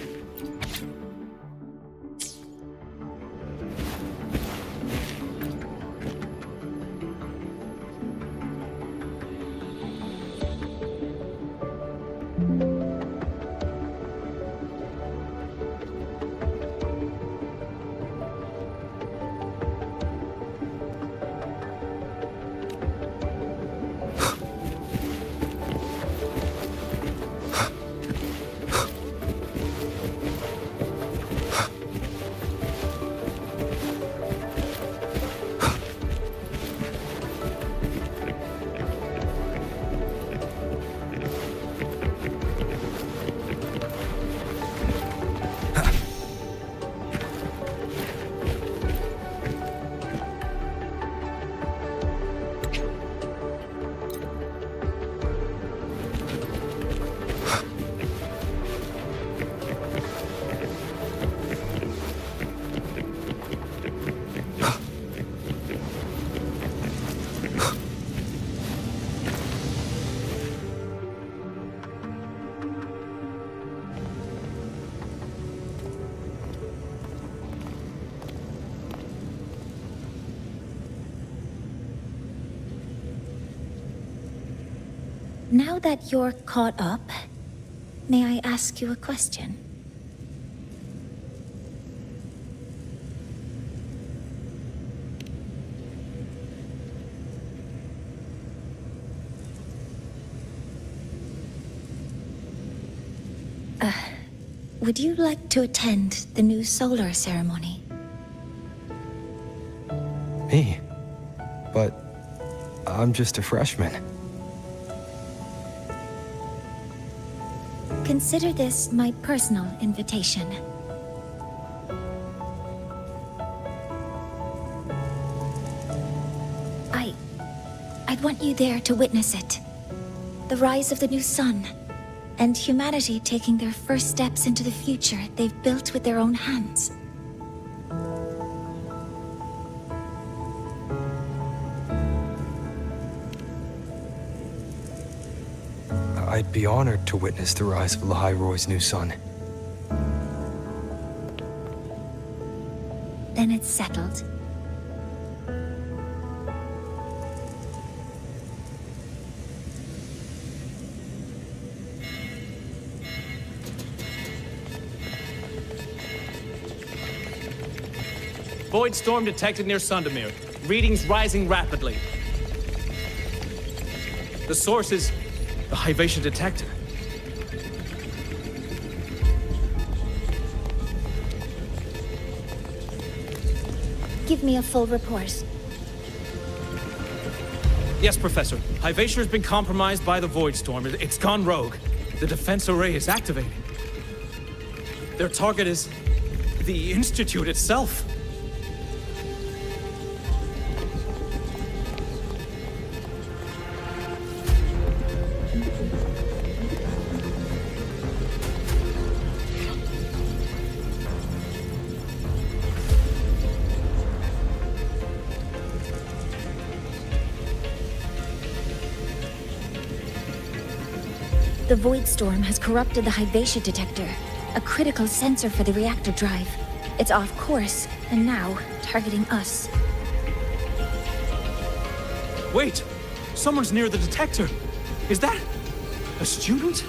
now that you're caught up, may I ask you a question? Would you like to attend the new solar ceremony? Me? But I'm just a freshman. Consider this my personal invitation. I'd want you there to witness it. The rise of the new sun, and humanity taking their first steps into the future they've built with their own hands. I'd be honored to witness the rise of Lahai Roi's new sun. Then it's settled. Void storm detected near Sundermere. Readings rising rapidly. The source is the Hyvatia detector. Give me a full report. Yes, Professor. Hyvatia has been compromised by the Void Storm. It's gone rogue. The defense array is activated. Their target is the Institute itself. The Void Storm has corrupted the Hyvatia detector, a critical sensor for the reactor drive. It's off course, and now targeting us. Wait! Someone's near the detector! Is that a student?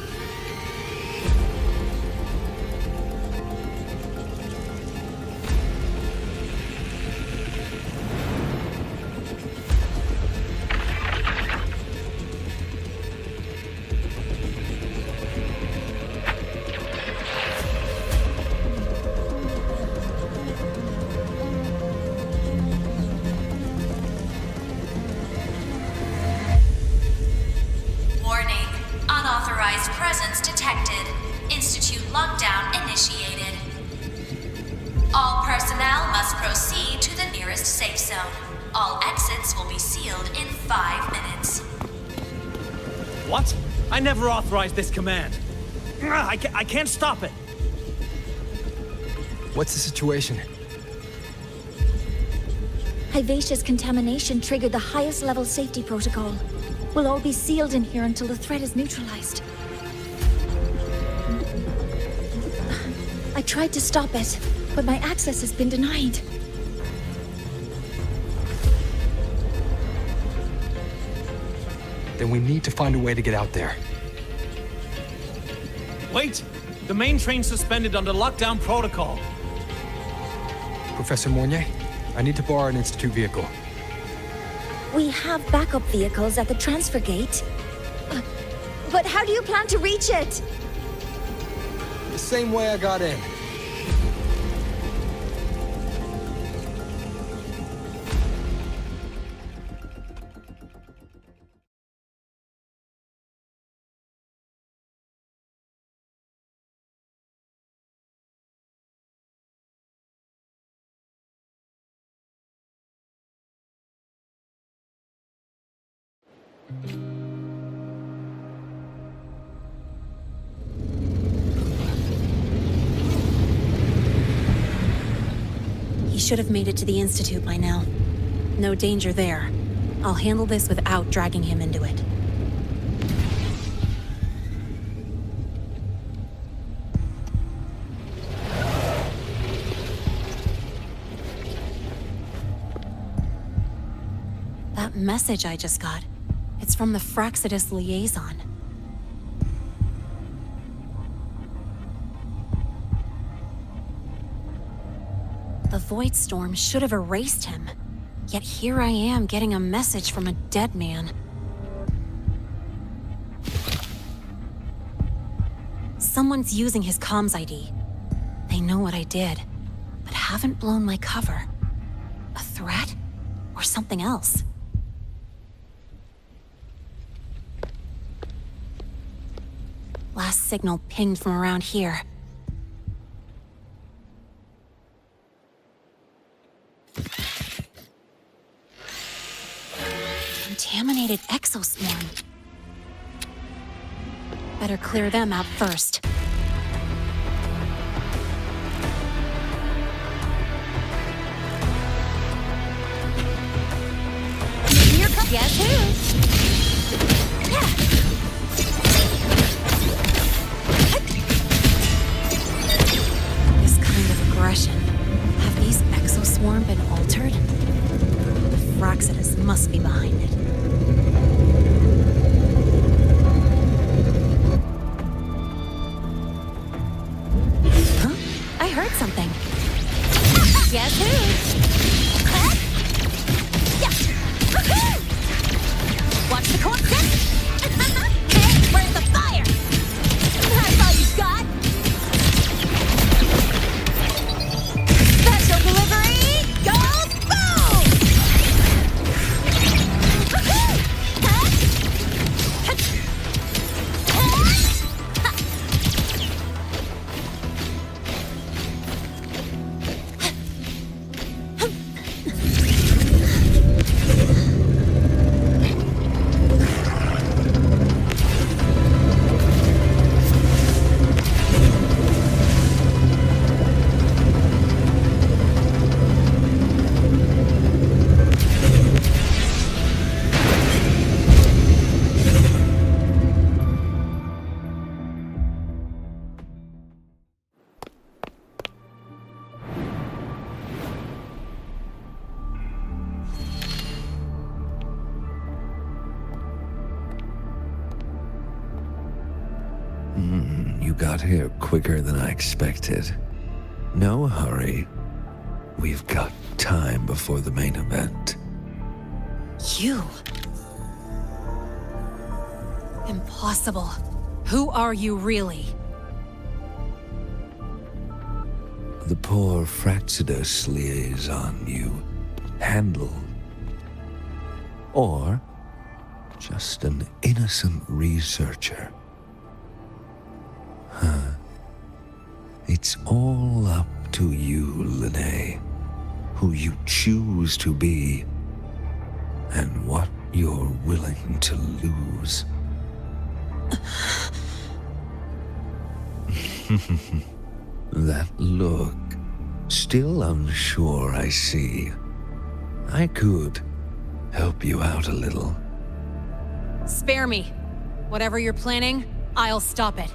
Presence detected. Institute lockdown initiated. All personnel must proceed to the nearest safe zone. All exits will be sealed in 5 minutes. What? I never authorized this command. I can't stop it. What's the situation? Hivacious contamination triggered the highest level safety protocol. We'll all be sealed in here until the threat is neutralized. I tried to stop it, but my access has been denied. Then we need to find a way to get out there. Wait! The main train's suspended under lockdown protocol. Professor Mornier, I need to borrow an Institute vehicle. We have backup vehicles at the transfer gate. But how do you plan to reach it? The same way I got in. He should have made it to the Institute by now. No danger there. I'll handle this without dragging him into it. That message I just got, it's from the Frostlands liaison. The Void Storm should have erased him. Yet here I am getting a message from a dead man. Someone's using his comms ID. They know what I did, but haven't blown my cover. A threat? Or something else? Last signal pinged from around here. Contaminated exoswarm. Better clear them out first. Here comes. Guess who? This kind of aggression. Have these exoswarm been altered? The Frostlands must be behind it. Huh? I heard something. Guess who? Watch the corpse. Hey, where's the fire? That's all you got? Special delivery goes boom! You got here quicker than I expected. No hurry. We've got time before the main event. You? Impossible. Who are you really? The poor Frostlands liaison you handled. Or just an innocent researcher. Huh. It's all up to you, Lynae. Who you choose to be, and what you're willing to lose. That look, still unsure, I see. I could help you out a little. Spare me. Whatever you're planning, I'll stop it.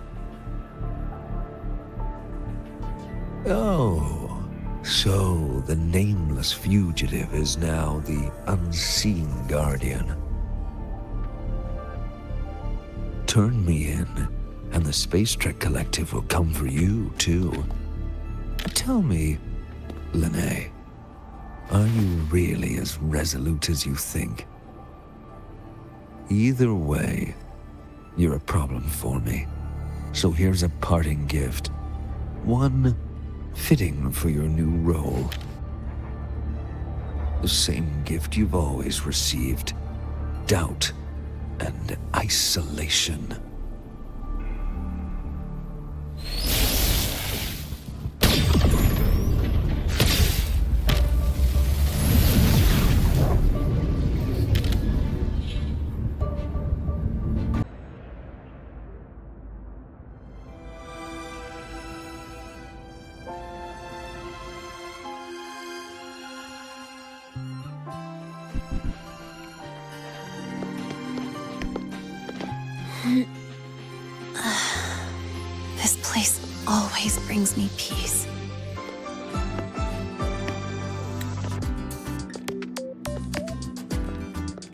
Oh, so the nameless fugitive is now the unseen guardian. Turn me in, and the Space Trek Collective will come for you, too. Tell me, Lynae, are you really as resolute as you think? Either way, you're a problem for me. So here's a parting gift. One fitting for your new role. The same gift you've always received. Doubt and isolation. This place always brings me peace.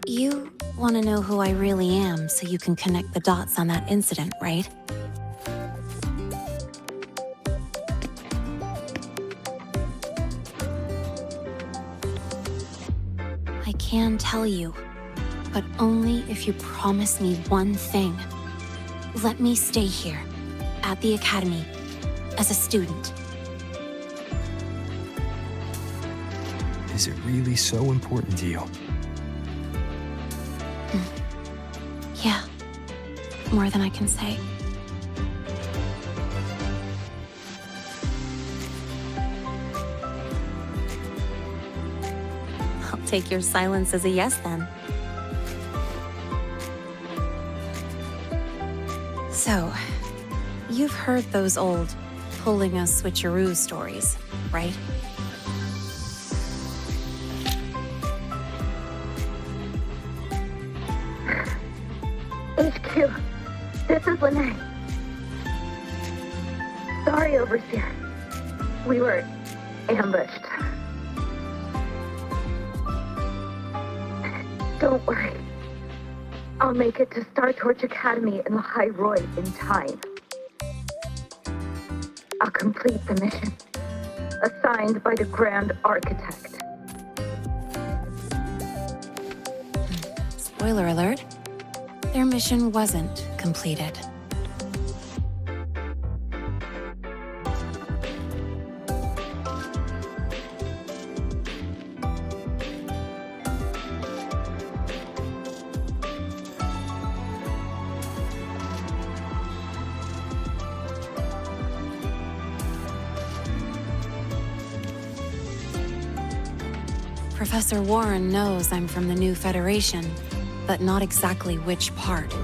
You want to know who I really am so you can connect the dots on that incident, right? I can tell you, but only if you promise me one thing. Let me stay here, at the Academy, as a student. Is it really so important to you? Yeah, more than I can say. I'll take your silence as a yes, then. So, you've heard those old pulling a switcheroo stories, right? HQ, this is Lynae. Sorry, Overseer. We were ambushed. Don't worry. I'll make it to Star Torch Academy in Lahai Roi in time. I'll complete the mission, assigned by the Grand Architect. Spoiler alert, their mission wasn't completed. Professor Warren knows I'm from the new Federation, but not exactly which part.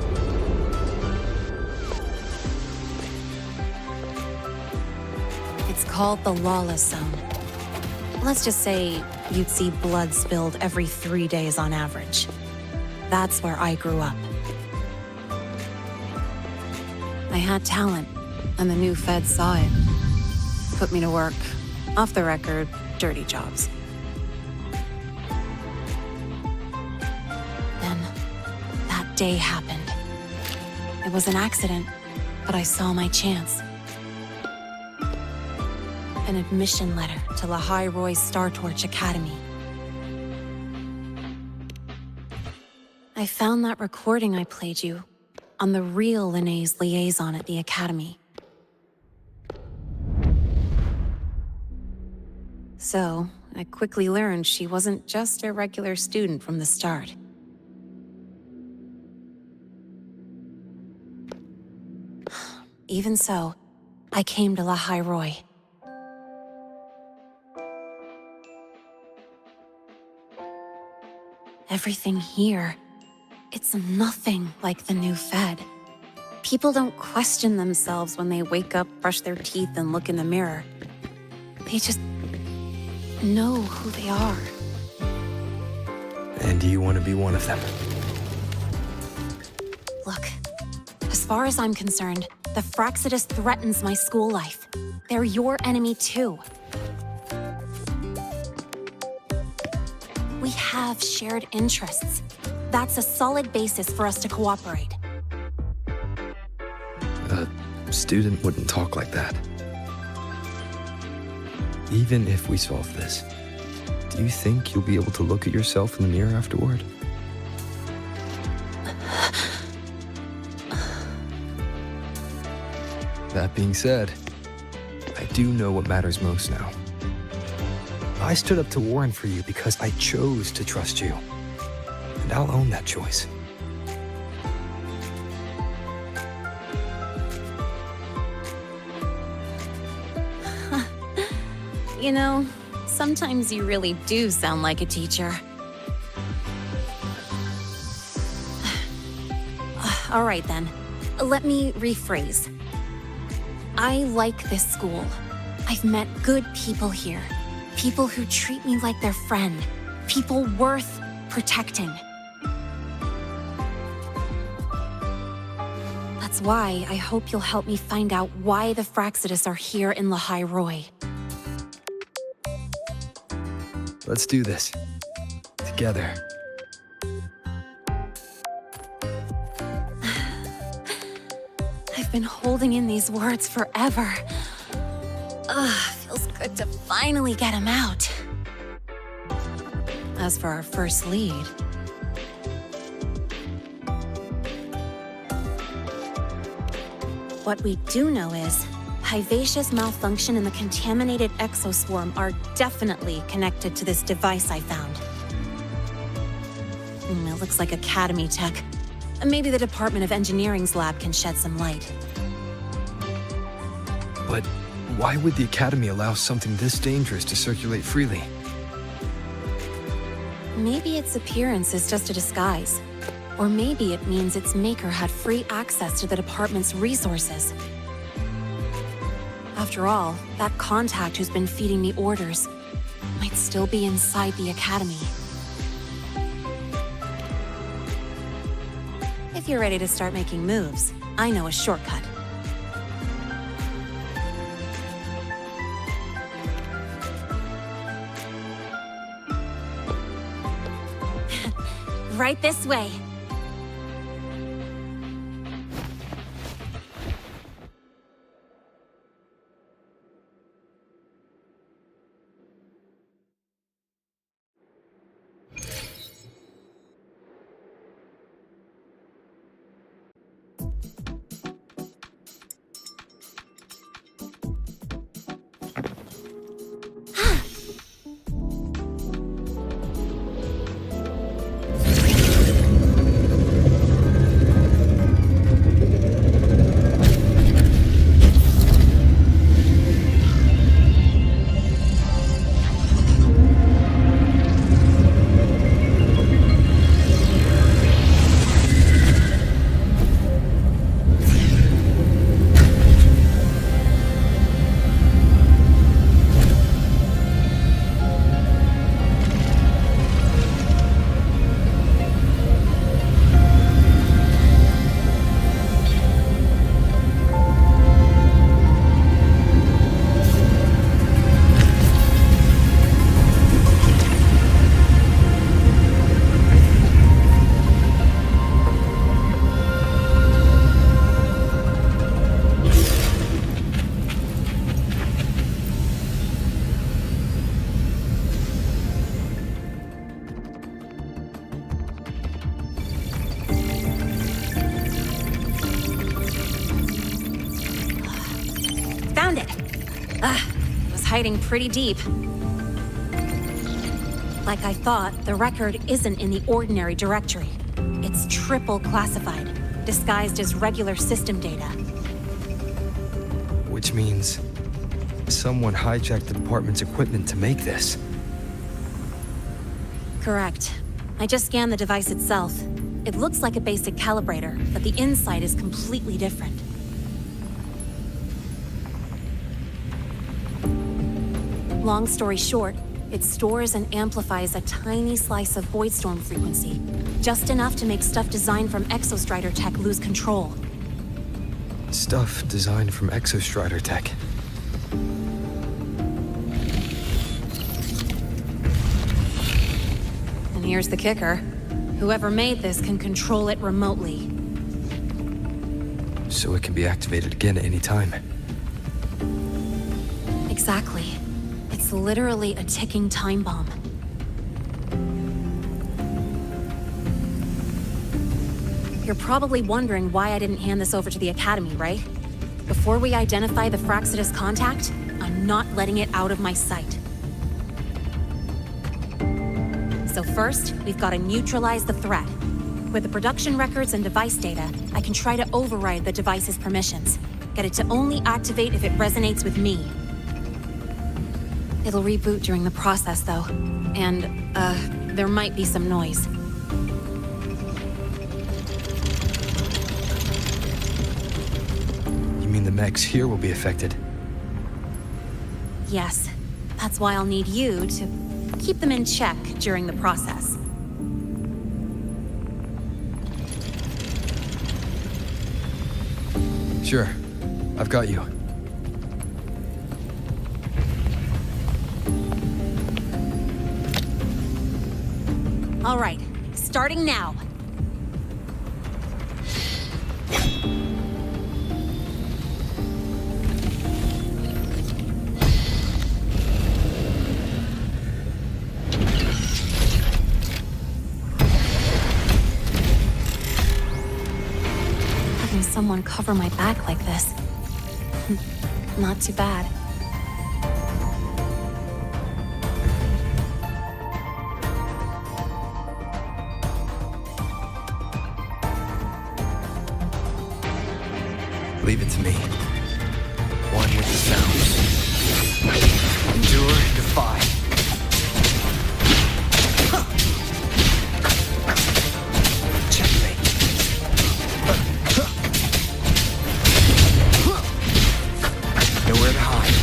It's called the Lawless Zone. Let's just say you'd see blood spilled every 3 days on average. That's where I grew up. I had talent, and the new feds saw it. Put me to work, off the record, dirty jobs. Day happened. It was an accident, but I saw my chance. An admission letter to Lahai Roi's Star Torch Academy. I found that recording I played you on the real Lynae's liaison at the Academy. So, I quickly learned she wasn't just a regular student from the start. Even so, I came to Lahai Roi. Everything here, it's nothing like the new Fed. People don't question themselves when they wake up, brush their teeth, and look in the mirror. They just know who they are. And you want to be one of them. Look, as far as I'm concerned, the Frostlands threatens my school life. They're your enemy too. We have shared interests. That's a solid basis for us to cooperate. A student wouldn't talk like that. Even if we solve this, do you think you'll be able to look at yourself in the mirror afterward? That being said, I do know what matters most now. I stood up to Warren for you because I chose to trust you. And I'll own that choice. You know, sometimes you really do sound like a teacher. All right then, let me rephrase. I like this school. I've met good people here. People who treat me like their friend. People worth protecting. That's why I hope you'll help me find out why the Frostlands are here in Lahai Roi. Let's do this. Together. I've been holding in these words forever. Feels good to finally get them out. As for our first lead... What we do know is, Hyvatia's malfunction and the contaminated exoswarm are definitely connected to this device I found. It looks like Academy tech. Maybe the Department of Engineering's lab can shed some light. But why would the Academy allow something this dangerous to circulate freely? Maybe its appearance is just a disguise. Or maybe it means its maker had free access to the department's resources. After all, that contact who's been feeding me orders might still be inside the Academy. If you're ready to start making moves, I know a shortcut. Right this way. Found it! It was hiding pretty deep. Like I thought, the record isn't in the ordinary directory. It's triple classified, disguised as regular system data. Which means someone hijacked the department's equipment to make this. Correct. I just scanned the device itself. It looks like a basic calibrator, but the inside is completely different. Long story short, It stores and amplifies a tiny slice of Voidstorm frequency, just enough to make stuff designed from Exostrider tech lose control. Stuff designed from Exostrider tech. And here's the kicker. Whoever made this can control it remotely. So it can be activated again at any time. Exactly. It's literally a ticking time bomb. You're probably wondering why I didn't hand this over to the Academy, right? Before we identify the Fraxidus contact, I'm not letting it out of my sight. So first, we've got to neutralize the threat. With the production records and device data, I can try to override the device's permissions. Get it to only activate if it resonates with me. It'll reboot during the process, though. And, there might be some noise. You mean the mechs here will be affected? Yes. That's why I'll need you to keep them in check during the process. Sure. I've got you. All right, starting now. Having someone cover my back like this. Not too bad. Leave it to me. One with the sounds. Endure and defy. Checkmate. Nowhere to hide.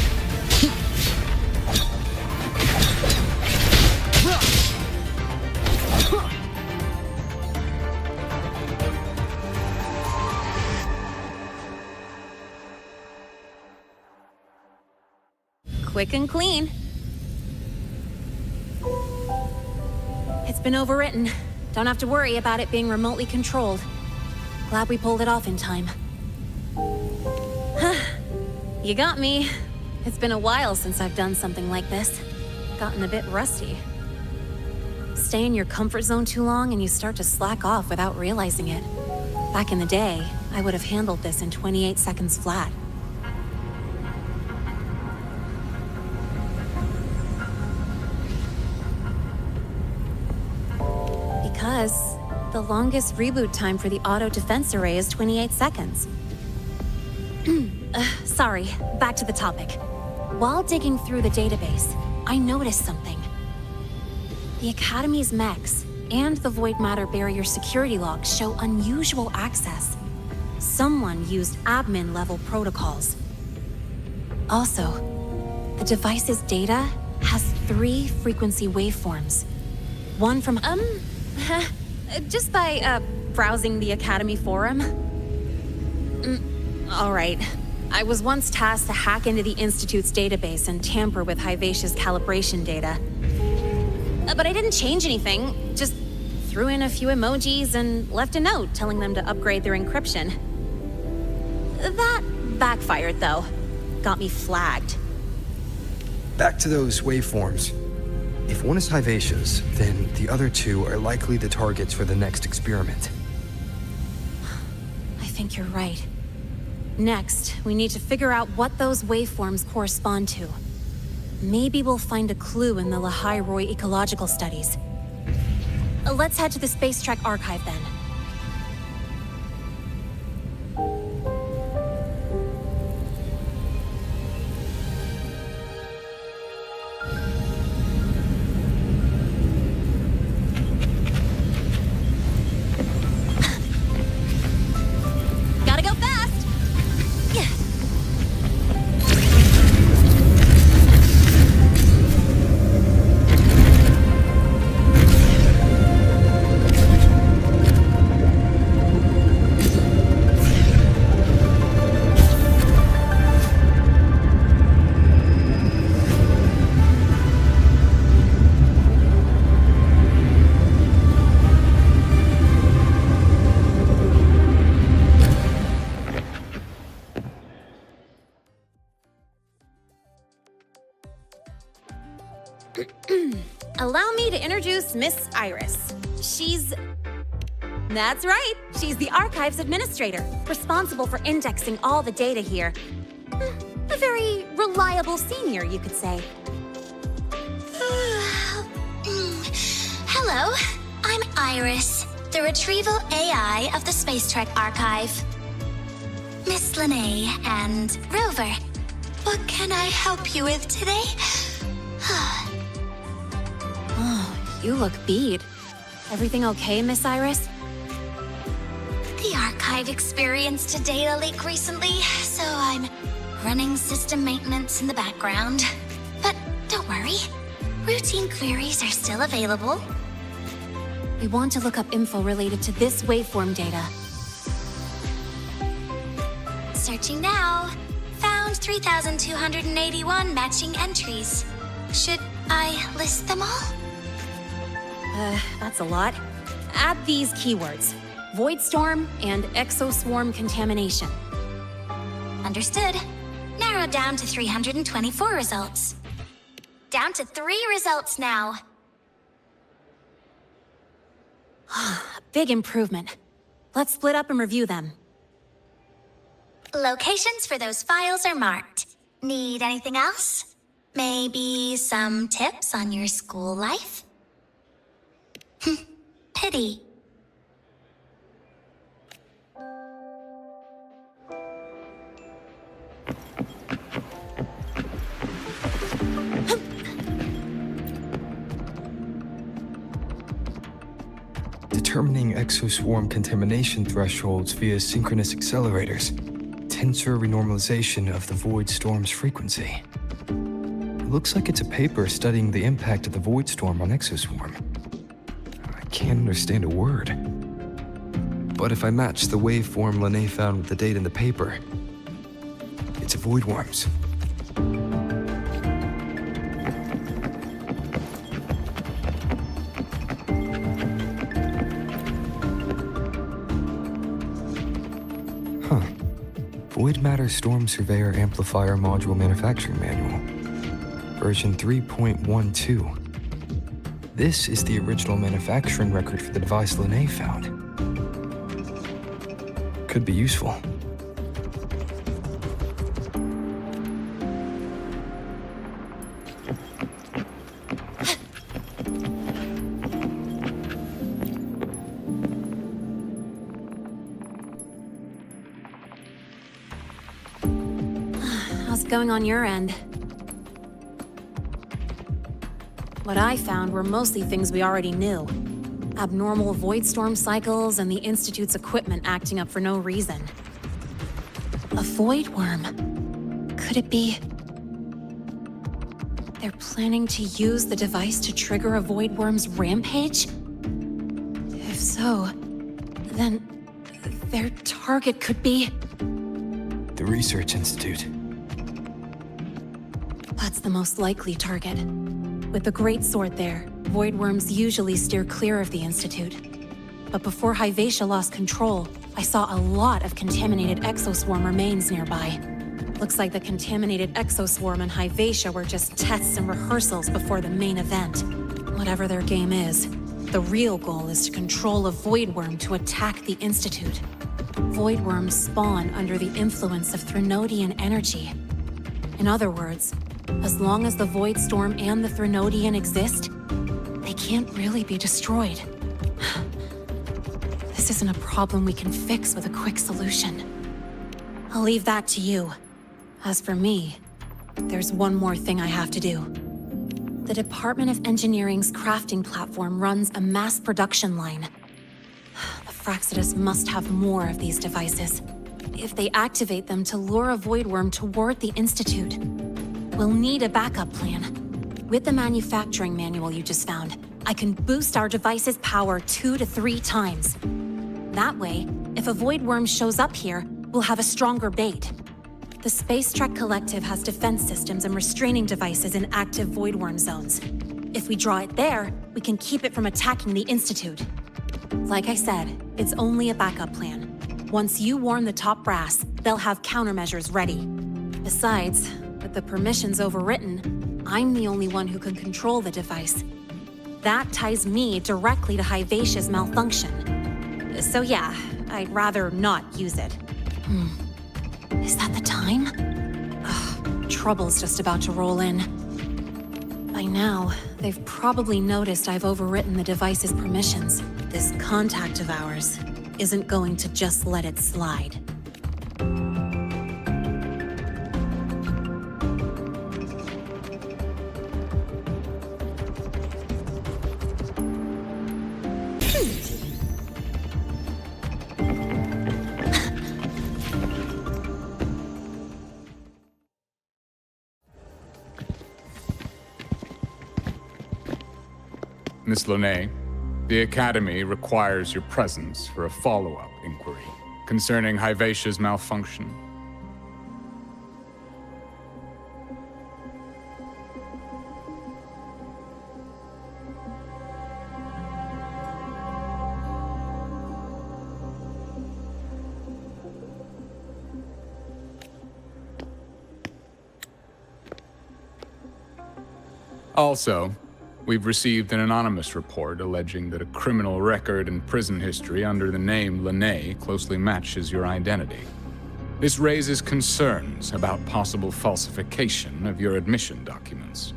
Quick and clean. It's been overwritten. Don't have to worry about it being remotely controlled. Glad we pulled it off in time. You got me. It's been a while since I've done something like this. Gotten a bit rusty. Stay in your comfort zone too long and you start to slack off without realizing it. Back in the day, I would have handled this in 28 seconds flat. Because the longest reboot time for the auto defense array is 28 seconds. Sorry, back to the topic. While digging through the database, I noticed something. The Academy's mechs and the Void Matter Barrier security logs show unusual access. Someone used admin-level protocols. Also, the device's data has 3 frequency waveforms. One from, just by, browsing the Academy forum. All right. I was once tasked to hack into the Institute's database and tamper with Hivacia's calibration data. But I didn't change anything, just threw in a few emojis and left a note telling them to upgrade their encryption. That backfired, though. Got me flagged. Back to those waveforms. If one is Hivacia's, then the other 2 are likely the targets for the next experiment. I think you're right. Next, we need to figure out what those waveforms correspond to. Maybe we'll find a clue in the Lahai Roi ecological studies. Let's head to the Space Trek archive then. Gotta go fast! Allow me to introduce Miss Iris. That's right. She's the Archives Administrator, responsible for indexing all the data here. A very reliable senior, you could say. Hello, I'm Iris, the Retrieval AI of the Space Trek Archive. Miss Lynae and Rover, what can I help you with today? Oh, you look beat. Everything okay, Miss Iris? The Archive experienced a data leak recently, so I'm running system maintenance in the background. But don't worry, routine queries are still available. We want to look up info related to this waveform data. Searching now. Found 3,281 matching entries. Should I list them all? That's a lot. Add these keywords: Void Storm and Exoswarm Contamination. Understood. Narrowed down to 324 results. Down to 3 results now. Big improvement. Let's split up and review them. Locations for those files are marked. Need anything else? Maybe some tips on your school life? Pity. Determining exoswarm contamination thresholds via synchronous accelerators. Tensor renormalization of the void storm's frequency. It looks like it's a paper studying the impact of the void storm on exoswarm. I can't understand a word. But if I match the waveform Lynae found with the data in the paper, it's a void worms. Void Matter Storm Surveyor Amplifier Module Manufacturing Manual, version 3.12. This is the original manufacturing record for the device Lynae found. Could be useful. How's it going on your end? What I found were mostly things we already knew. Abnormal void storm cycles and the Institute's equipment acting up for no reason. A void worm? Could it be... they're planning to use the device to trigger a void worm's rampage? If so, then their target could be... the Research Institute. That's the most likely target. With the Great Sword there, void worms usually steer clear of the Institute. But before Hyvatia lost control, I saw a lot of contaminated exoswarm remains nearby. Looks like the contaminated exoswarm and Hyvatia were just tests and rehearsals before the main event. Whatever their game is, the real goal is to control a void worm to attack the Institute. Void worms spawn under the influence of Threnodian energy. In other words, as long as the Void Storm and the Threnodian exist, they can't really be destroyed. This isn't a problem we can fix with a quick solution. I'll leave that to you. As for me, there's one more thing I have to do. The Department of Engineering's crafting platform runs a mass production line. The Fraxidus must have more of these devices. If they activate them to lure a void worm toward the Institute, we'll need a backup plan. With the manufacturing manual you just found, I can boost our device's power 2 to 3 times. That way, if a void worm shows up here, we'll have a stronger bait. The Space Trek Collective has defense systems and restraining devices in active void worm zones. If we draw it there, we can keep it from attacking the Institute. Like I said, it's only a backup plan. Once you warn the top brass, they'll have countermeasures ready. Besides, with the permissions overwritten, I'm the only one who can control the device. That ties me directly to Hivacia's malfunction. So yeah, I'd rather not use it. Is that the time? Ugh, trouble's just about to roll in. By now, they've probably noticed I've overwritten the device's permissions. This contact of ours isn't going to just let it slide. Miss Lynae, the Academy requires your presence for a follow-up inquiry concerning Hivacia's malfunction. Also, we've received an anonymous report alleging that a criminal record and prison history under the name Lynae closely matches your identity. This raises concerns about possible falsification of your admission documents.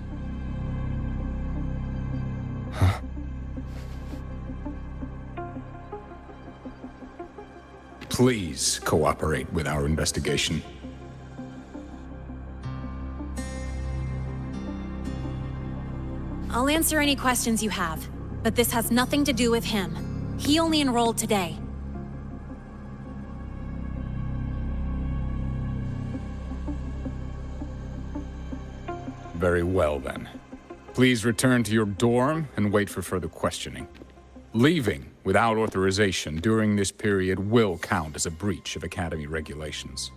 Huh? Please cooperate with our investigation. I'll answer any questions you have, but this has nothing to do with him. He only enrolled today. Very well, then. Please return to your dorm and wait for further questioning. Leaving without authorization during this period will count as a breach of Academy regulations.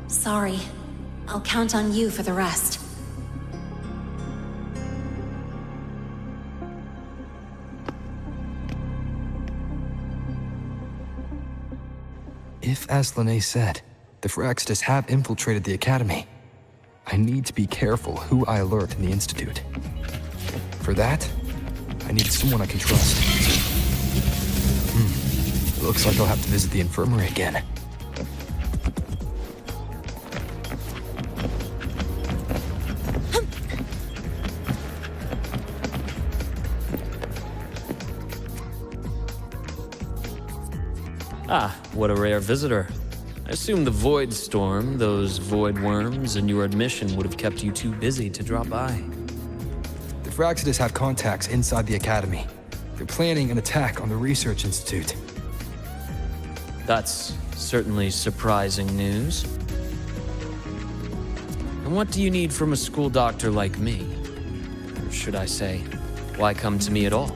Sorry. I'll count on you for the rest. If, as Lynae said, the Frostlands have infiltrated the Academy, I need to be careful who I alert in the Institute. For that, I need someone I can trust. Looks like I'll have to visit the infirmary again. Ah, what a rare visitor. I assume the Void Storm, those void worms, and your admission would have kept you too busy to drop by. The Frostlands have contacts inside the Academy. They're planning an attack on the Research Institute. That's certainly surprising news. And what do you need from a school doctor like me? Or should I say, why come to me at all?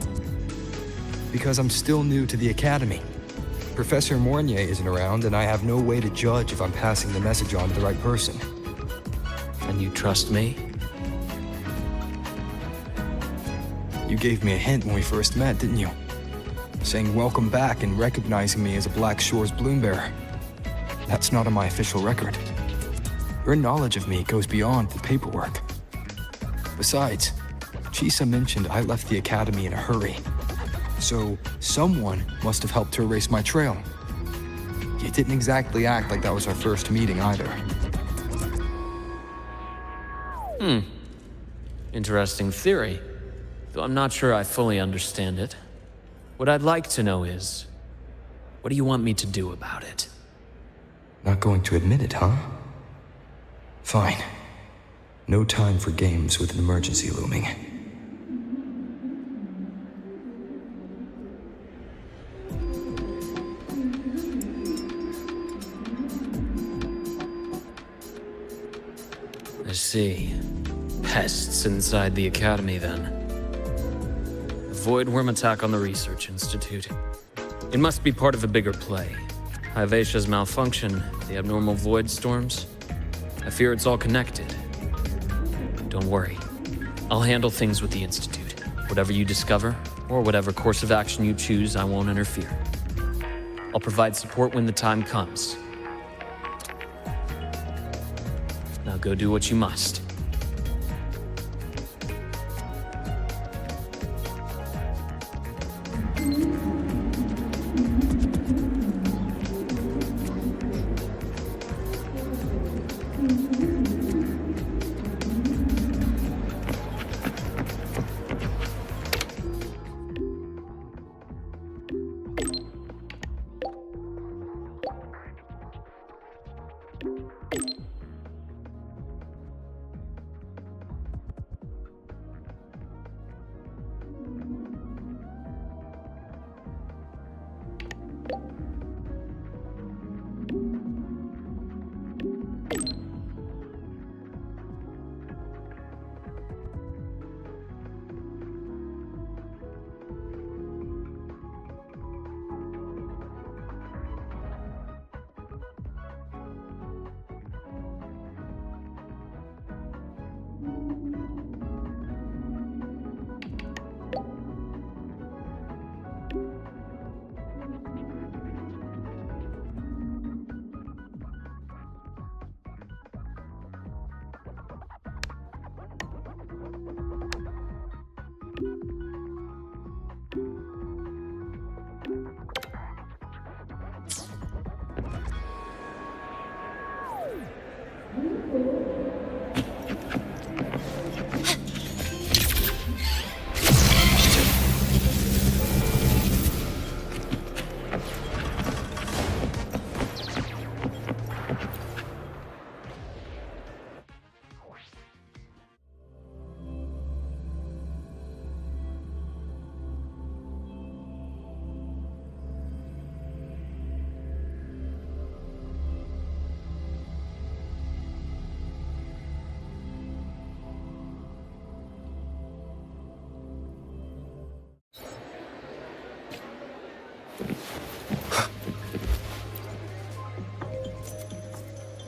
Because I'm still new to the Academy. Professor Mornier isn't around, and I have no way to judge if I'm passing the message on to the right person. And you trust me? You gave me a hint when we first met, didn't you? Saying welcome back and recognizing me as a Black Shore's bloom bearer. That's not on my official record. Your knowledge of me goes beyond the paperwork. Besides, Chisa mentioned I left the Academy in a hurry. So, someone must have helped to erase my trail. You didn't exactly act like that was our first meeting either. Interesting theory. Though I'm not sure I fully understand it. What I'd like to know is, what do you want me to do about it? Not going to admit it, huh? Fine. No time for games with an emergency looming. see. Pests inside the Academy, then. A void worm attack on the Research Institute. It must be part of a bigger play. Hyvatia's malfunction, the abnormal void storms. I fear it's all connected. Don't worry. I'll handle things with the Institute. Whatever you discover, or whatever course of action you choose, I won't interfere. I'll provide support when the time comes. Now go do what you must.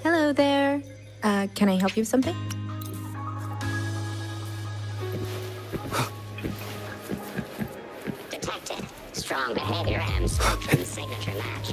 Hello there. Can I help you with something? Detected. Strong behavior and spectrum signature match.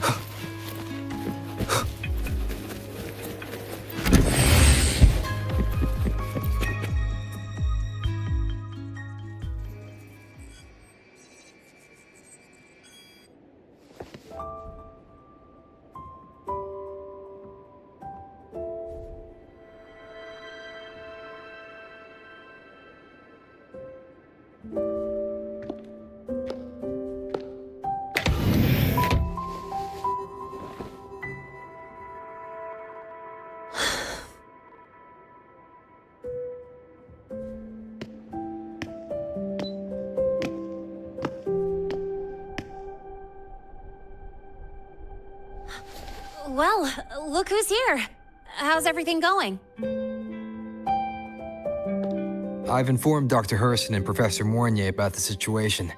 Well, look who's here. How's everything going? I've informed Dr. Hurston and Professor Mornier about the situation.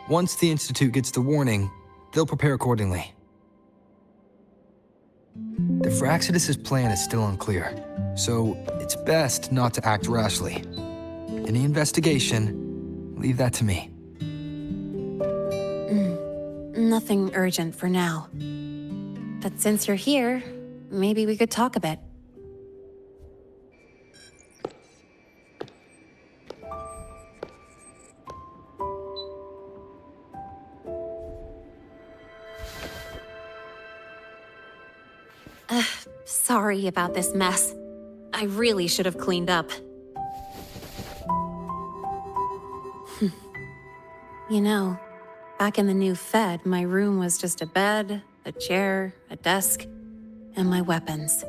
Once the Institute gets the warning, they'll prepare accordingly. The Fraxidus' plan is still unclear, so it's best not to act rashly. Any investigation, leave that to me. Nothing urgent for now. But since you're here, maybe we could talk a bit. Sorry about this mess. I really should have cleaned up. You know, back in the new Fed, my room was just a bed, a chair, a desk, and my weapons.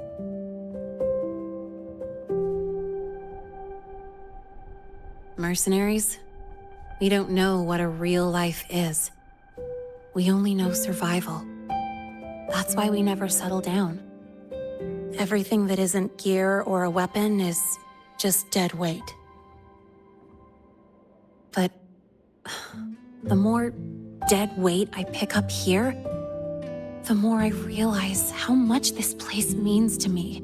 Mercenaries? We don't know what a real life is. We only know survival. That's why we never settle down. Everything that isn't gear or a weapon is just dead weight. But the more dead weight I pick up here, the more I realize how much this place means to me.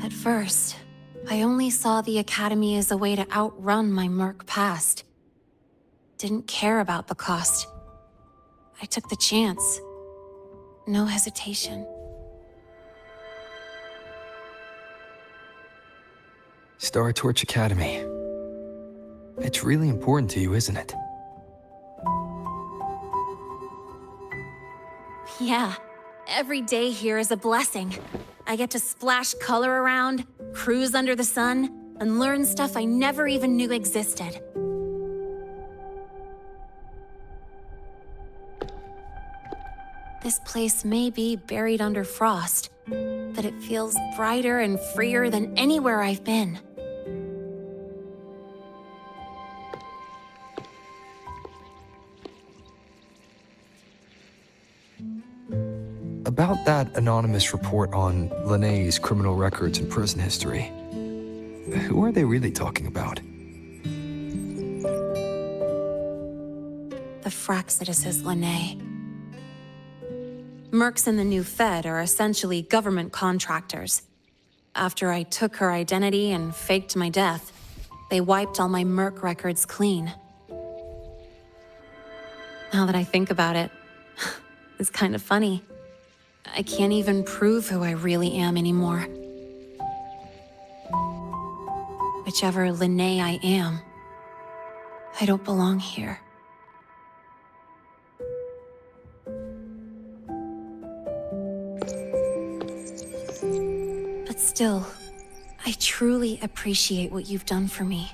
At first, I only saw the Academy as a way to outrun my Merc past. Didn't care about the cost. I took the chance. No hesitation. Star Torch Academy. It's really important to you, isn't it? Yeah, every day here is a blessing. I get to splash color around, cruise under the sun, and learn stuff I never even knew existed. This place may be buried under frost, but it feels brighter and freer than anywhere I've been. About that anonymous report on Lynae's criminal records and prison history, who are they really talking about? The Frostlands Lynae. Mercs in the new Fed are essentially government contractors. After I took her identity and faked my death, they wiped all my Merc records clean. Now that I think about it, it's kind of funny. I can't even prove who I really am anymore. Whichever Lynae I am, I don't belong here. But still, I truly appreciate what you've done for me.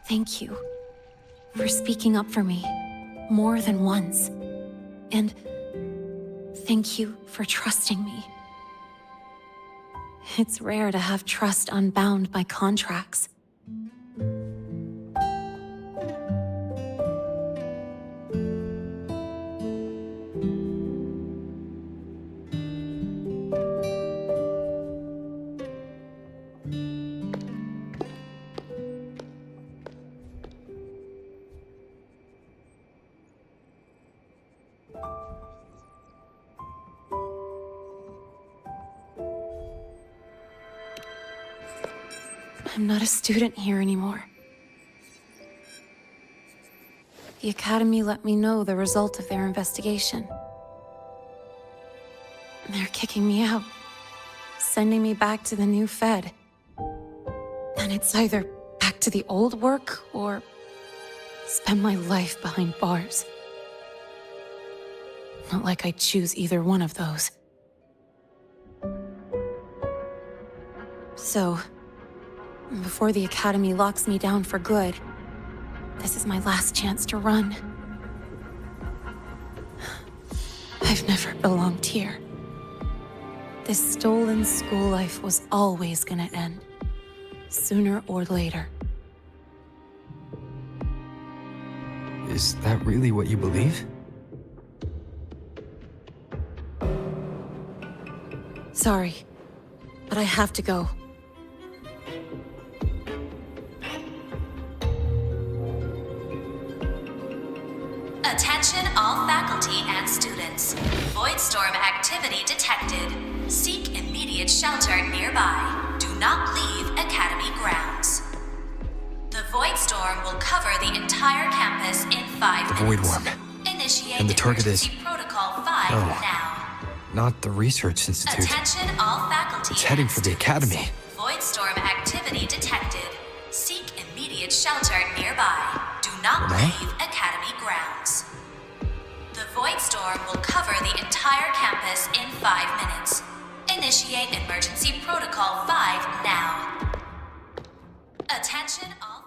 Thank you for speaking up for me more than once. And thank you for trusting me. It's rare to have trust unbound by contracts. I'm not a student here anymore. The Academy let me know the result of their investigation. They're kicking me out, sending me back to the new Fed. And it's either back to the old work or spend my life behind bars. Not like I'd choose either one of those. So, before the Academy locks me down for good, this is my last chance to run. I've never belonged here. This stolen school life was always gonna end, sooner or later. Is that really what you believe? Sorry, but I have to go. Attention all faculty and students. Voidstorm activity detected. Seek immediate shelter nearby. Do not leave Academy grounds. The Voidstorm will cover the entire campus in 5 The minutes. Void Worm. Initiate And the target is... emergency protocol 5 Oh. now. Not the Research Institute. Attention all faculty It's heading and for the students. Academy. Voidstorm activity detected. Seek immediate shelter nearby. Do not Lynae? leave Academy grounds. The Voidstorm will cover the entire campus in 5 minutes. Initiate emergency protocol 5 now. Attention all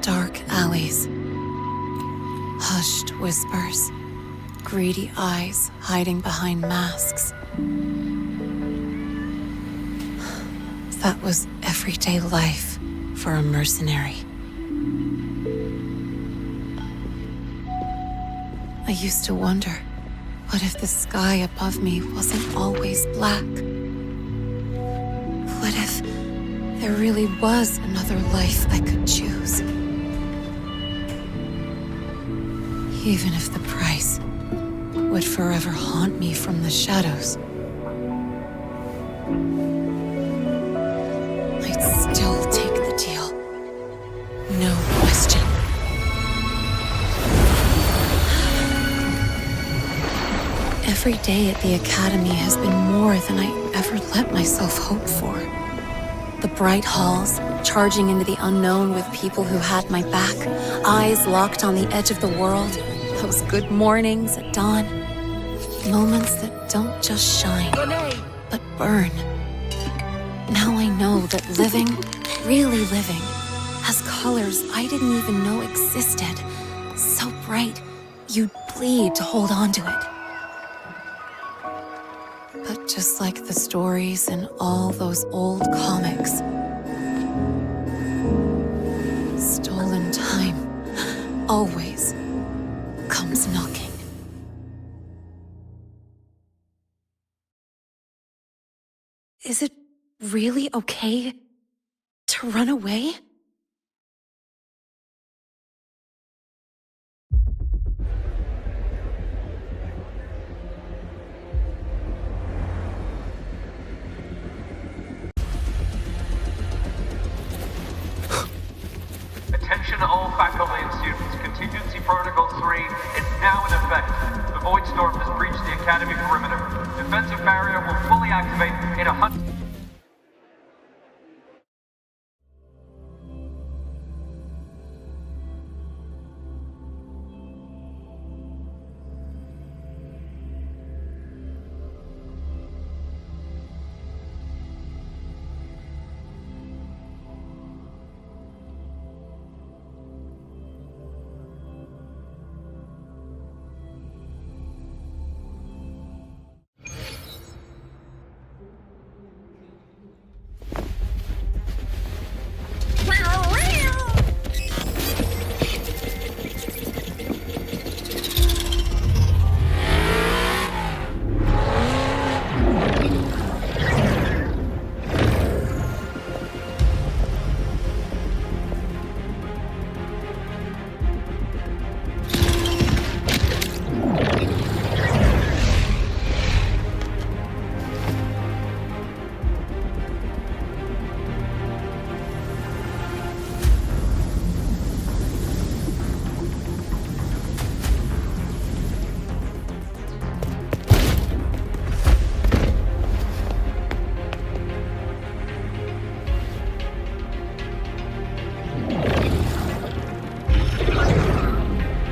Dark alleys. Hushed whispers. greedy eyes hiding behind masks. That was everyday life for a mercenary. I used to wonder, what if the sky above me wasn't always black? What if there really was another life I could choose? Even if the price would forever haunt me from the shadows, I'd still take the deal. No question. Every day at the Academy has been more than I ever let myself hope for. The bright halls, charging into the unknown with people who had my back, eyes locked on the edge of the world, those good mornings at dawn, moments that don't just shine, but burn. Now I know that living, really living, has colors I didn't even know existed. So bright, you'd bleed to hold on to it. But just like the stories in all those old comics, stolen time always comes knocking. Is it really okay to run away? Attention all faculty and students. Contingency Protocol 3 is now in effect. The Void Storm has breached the Academy perimeter. Defensive barrier will fully activate in 100...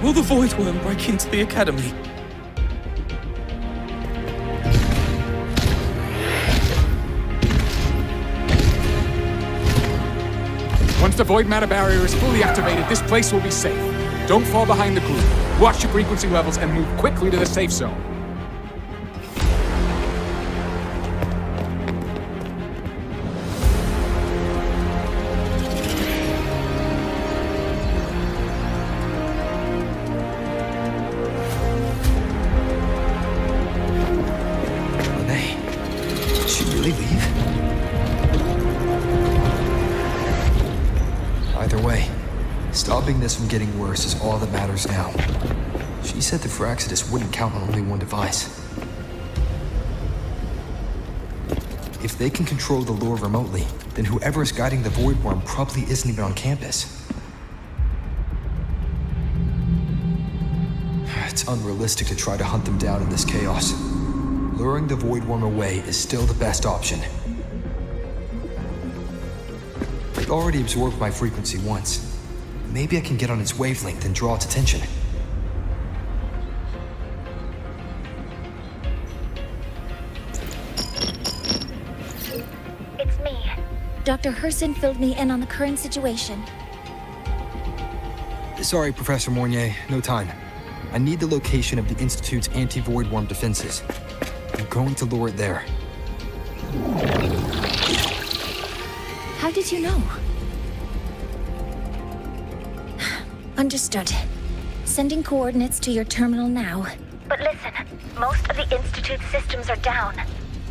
Will the Void Worm break into the Academy? Once the Void Matter Barrier is fully activated, this place will be safe. Don't fall behind the group. Watch your frequency levels and move quickly to the safe zone. Stopping this from getting worse is all that matters now. She said the Firaxidus wouldn't count on only one device. If they can control the lure remotely, then whoever is guiding the Void Worm probably isn't even on campus. It's unrealistic to try to hunt them down in this chaos. Luring the Void Worm away is still the best option. It already absorbed my frequency once. Maybe I can get on its wavelength and draw its attention. It's me. Dr. Herson filled me in on the current situation. Sorry, Professor Mornier, no time. I need the location of the Institute's anti-void worm defenses. I'm going to lure it there. How did you know? Understood. Sending coordinates to your terminal now. But listen, most of the Institute's systems are down.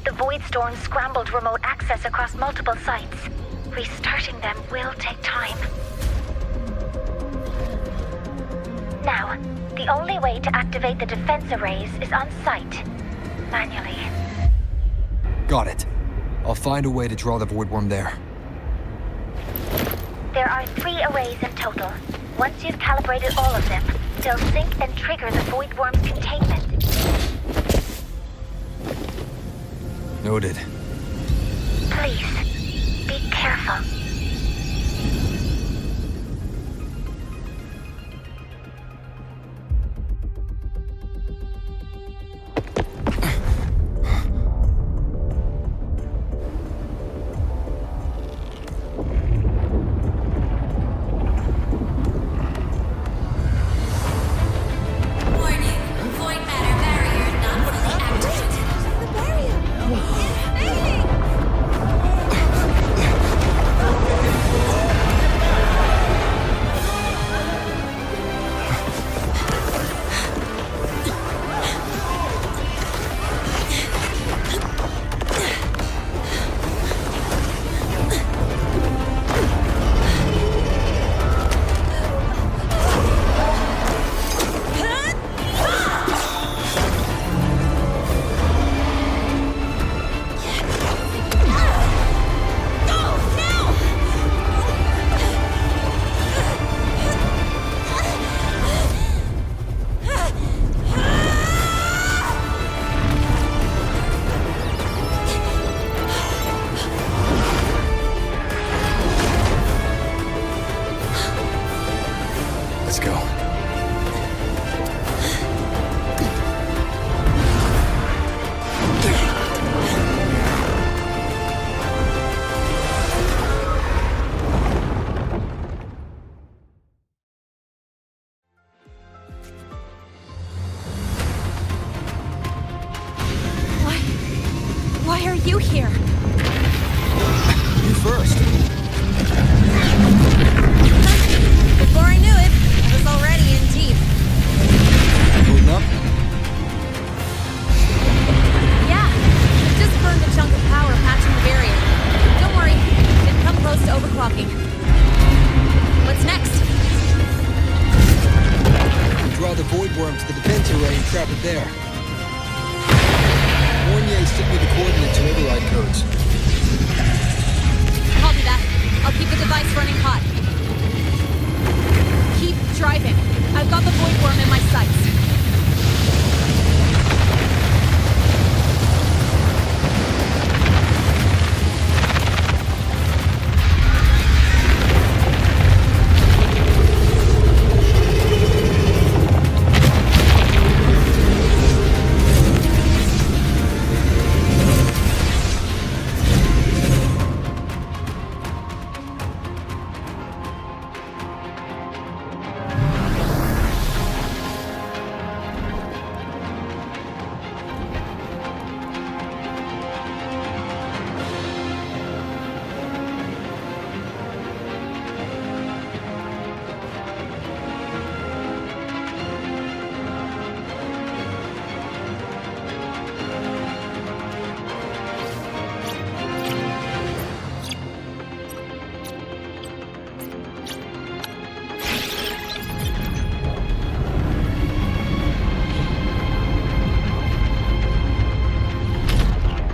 The Void Storm scrambled remote access across multiple sites. Restarting them will take time. Now, the only way to activate the defense arrays is on site. Manually. Got it. I'll find a way to draw the void worm there. There are 3 arrays in total. Once you've calibrated all of them, they'll sync and trigger the void worm's containment. Noted. Please, be careful. You here? You first. Before I knew it, I was already in deep. Holding up? Yeah, just burned a chunk of power patching the barrier. Don't worry, didn't come close to overclocking. What's next? Draw the void worm to the defense array and trap it there. Mornier stick me the coordinates and override codes. Copy that. I'll keep the device running hot. Keep driving. I've got the void worm in my sights.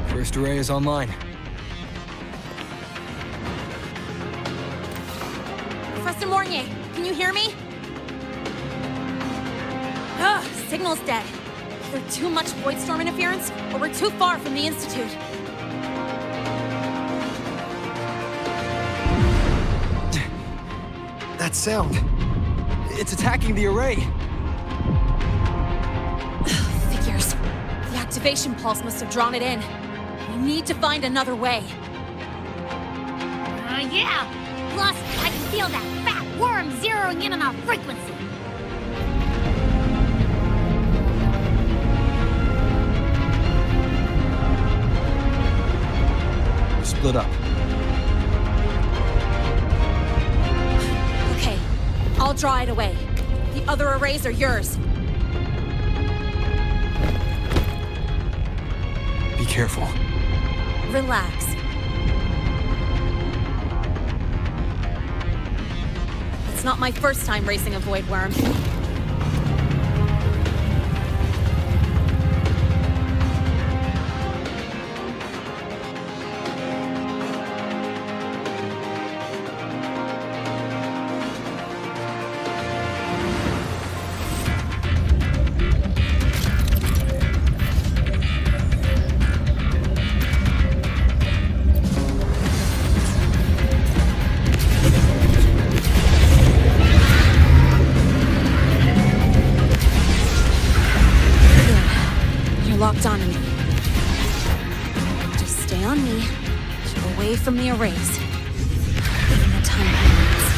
First array is online. Professor Mornier, can you hear me? Ugh, signal's dead. Either too much void storm interference, or we're too far from the Institute. That sound. It's attacking the array. Figures. The activation pulse must have drawn it in. We need to find another way. Yeah! Plus, I can feel that fat worm zeroing in on our frequency. split up. Okay, I'll draw it away. The other arrays are yours. Be careful. Relax. It's not my first time racing a void worm. Locked onto me. Just stay on me. Keep away from the arrays. Even the tiny ones.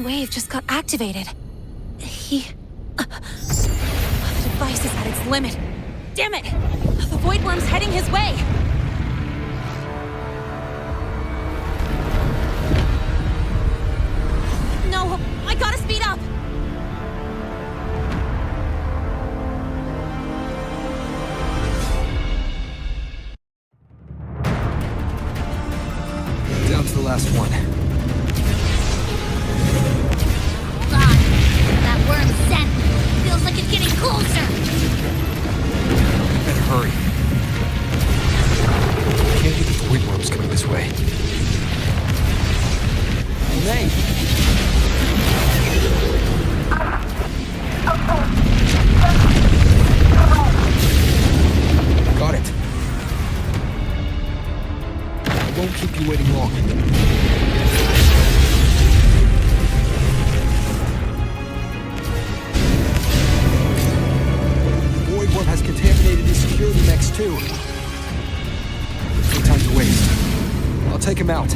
one wave just got activated. The device is at its limit. Damn it! The Void Worm's heading his way! No, I gotta speed up! Down to the last one. God, that worm's scent feels like it's getting closer. Better hurry. Can't get the Void Worms coming this way. Nate! Got it. I won't keep you waiting long. The Void Worm has contaminated these security mechs too. No time to waste. I'll take him out.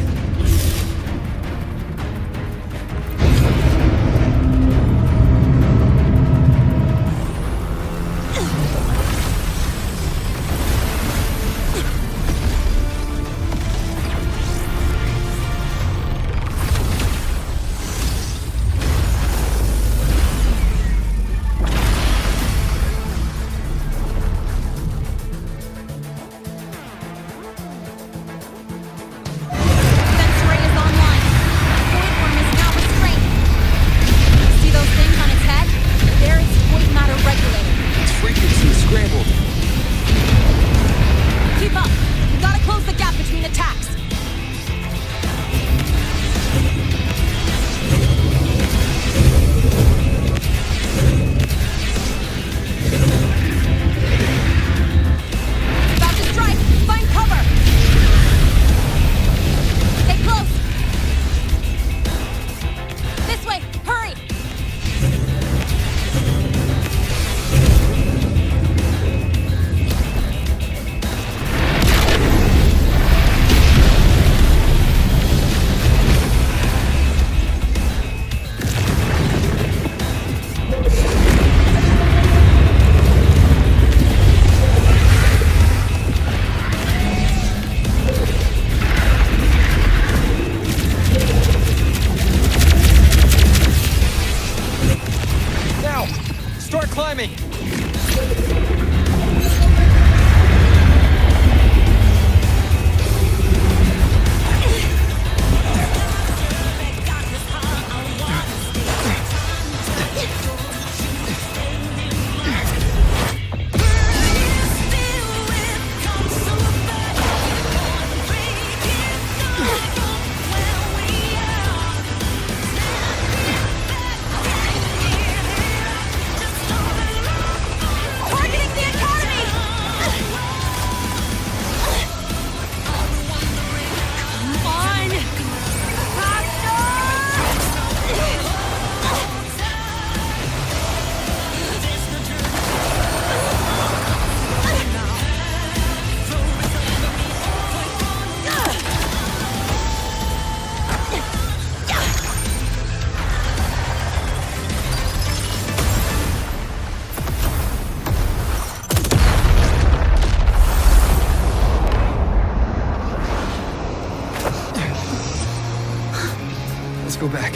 Let's go back.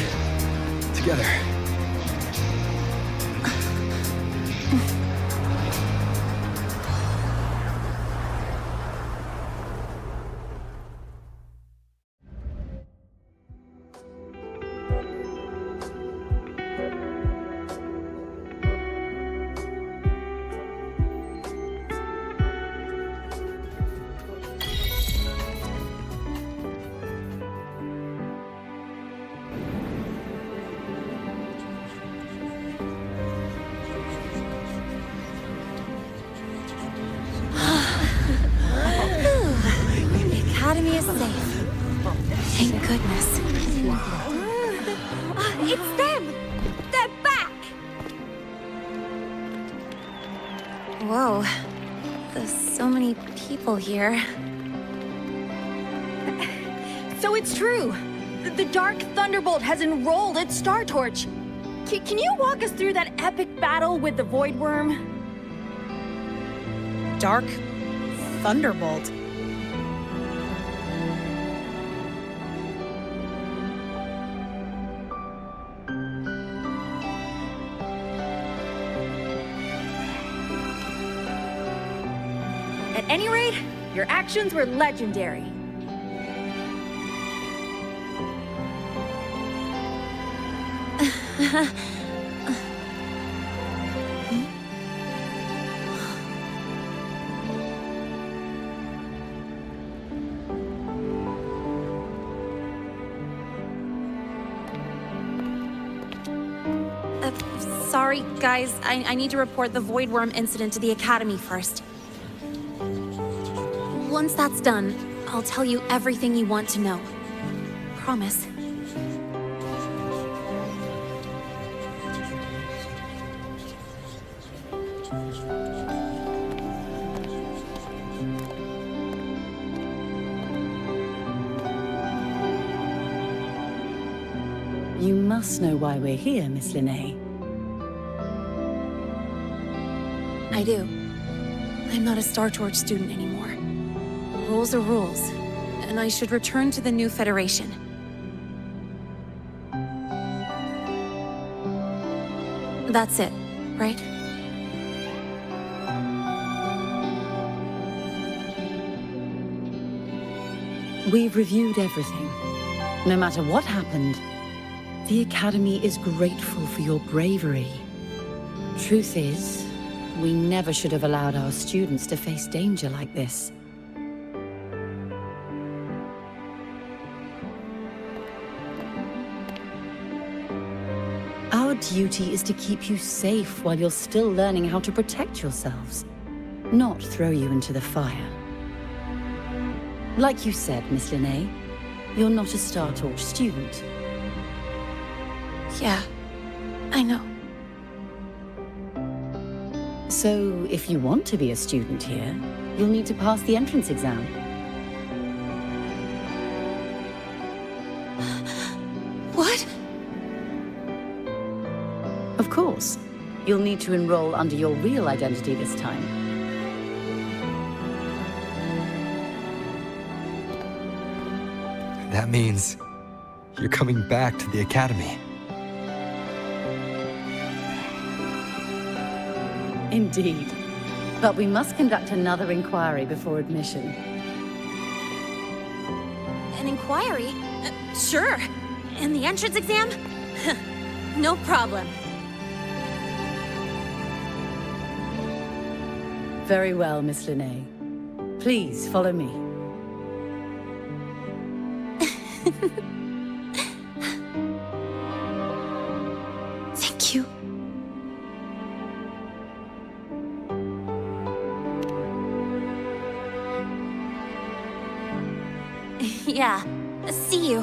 Together. Academy is safe. Thank goodness. It's them! They're back! Whoa. There's so many people here. So it's true. The Dark Thunderbolt has enrolled at Star Torch. Can you walk us through that epic battle with the Void Worm? Dark Thunderbolt. At any rate, your actions were legendary. Sorry, guys. I need to report the Void Worm incident to the Academy first. Once that's done, I'll tell you everything you want to know. Promise. You must know why we're here, Miss Lynae. I do. I'm not a Star Torch student anymore. Rules are rules, and I should return to the new Federation. That's it, right? We've reviewed everything. No matter what happened, the Academy is grateful for your bravery. Truth is, we never should have allowed our students to face danger like this. Our duty is to keep you safe while you're still learning how to protect yourselves, not throw you into the fire. Like you said, Miss Lynae, you're not a Star Torch student. Yeah, I know. So, if you want to be a student here, you'll need to pass the entrance exam. What? Of course. You'll need to enroll under your real identity this time. That means you're coming back to the Academy. Indeed. But we must conduct another inquiry before admission. An inquiry? Sure. And the entrance exam? No problem. Very well, Miss Lynae. Please follow me. Thank you. Yeah, see you.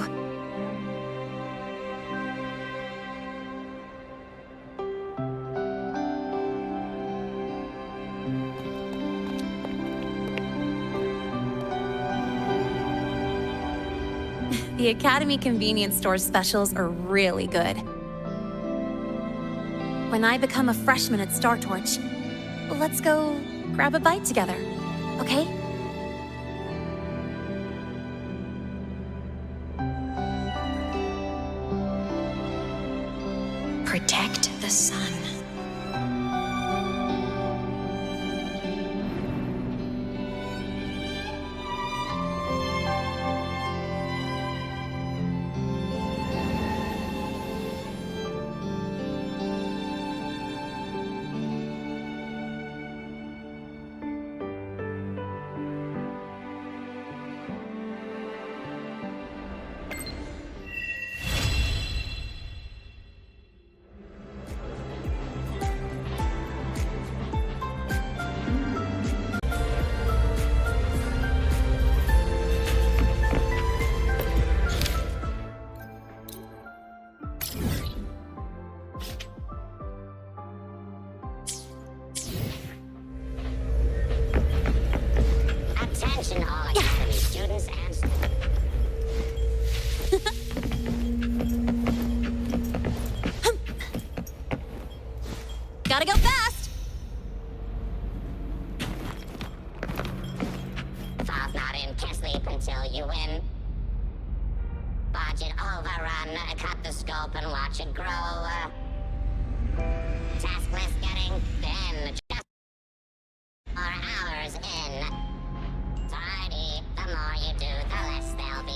The Academy convenience store specials are really good. When I become a freshman at Star Torch, let's go grab a bite together, okay? Protect the sun. Attention all Academy students and... gotta go fast! Falls not in, can't sleep until you win. Budget overrun, cut the scope and watch it grow. Task list getting thin, just 4 hours in. Tidy, the more you do, the less there'll be.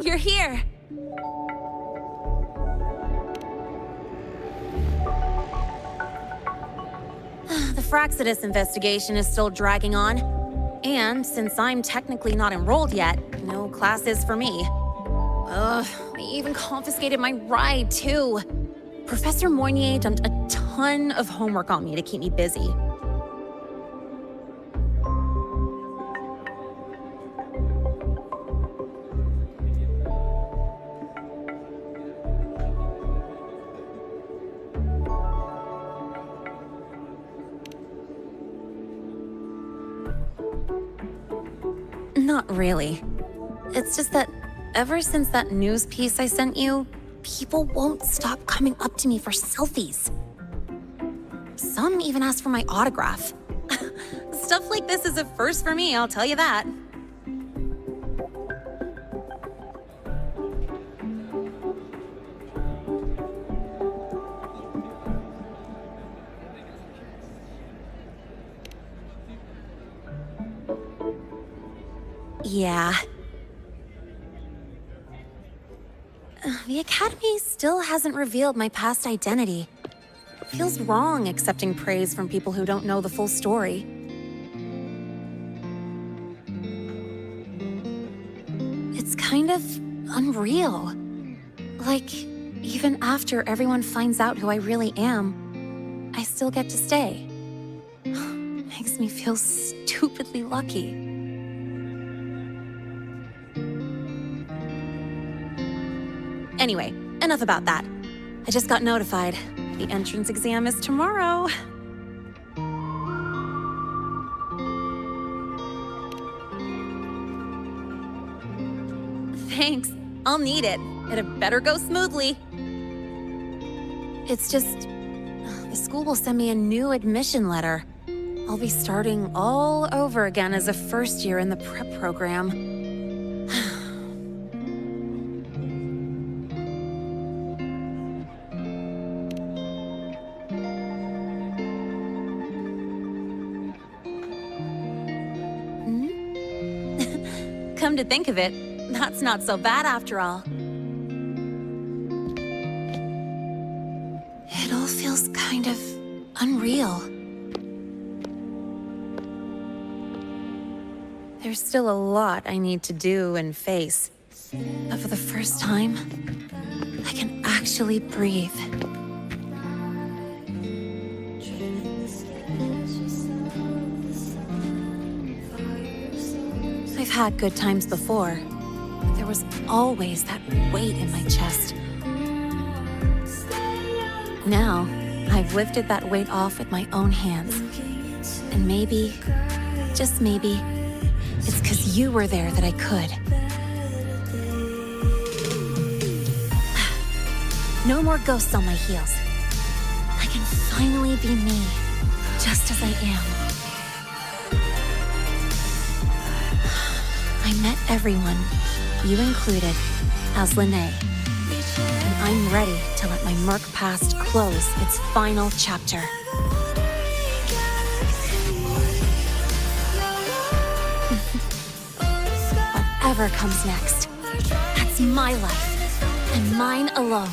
You're here! The Fraxidus investigation is still dragging on. And since I'm technically not enrolled yet, no classes for me. Ugh, they even confiscated my ride, too. Professor Moynier dumped a ton of homework on me to keep me busy. Not really. It's just that ever since that news piece I sent you, people won't stop coming up to me for selfies. Some even ask for my autograph. Stuff like this is a first for me, I'll tell you that. Yeah. The Academy still hasn't revealed my past identity. Feels wrong accepting praise from people who don't know the full story. It's kind of unreal. Like, even after everyone finds out who I really am, I still get to stay. Makes me feel stupidly lucky. Anyway, enough about that. I just got notified. The entrance exam is tomorrow. Thanks. I'll need it. It better go smoothly. It's just, the school will send me a new admission letter. I'll be starting all over again as a first year in the prep program. Come to think of it, that's not so bad after all. It all feels kind of unreal. There's still a lot I need to do and face. But for the first time, I can actually breathe. I've had good times before, but there was always that weight in my chest. Now, I've lifted that weight off with my own hands. And maybe, just maybe, it's 'cause you were there that I could. No more ghosts on my heels. I can finally be me, just as I am. I met everyone, you included, as Lynae. And I'm ready to let my Merc past close its final chapter. Whatever comes next, that's my life, and mine alone.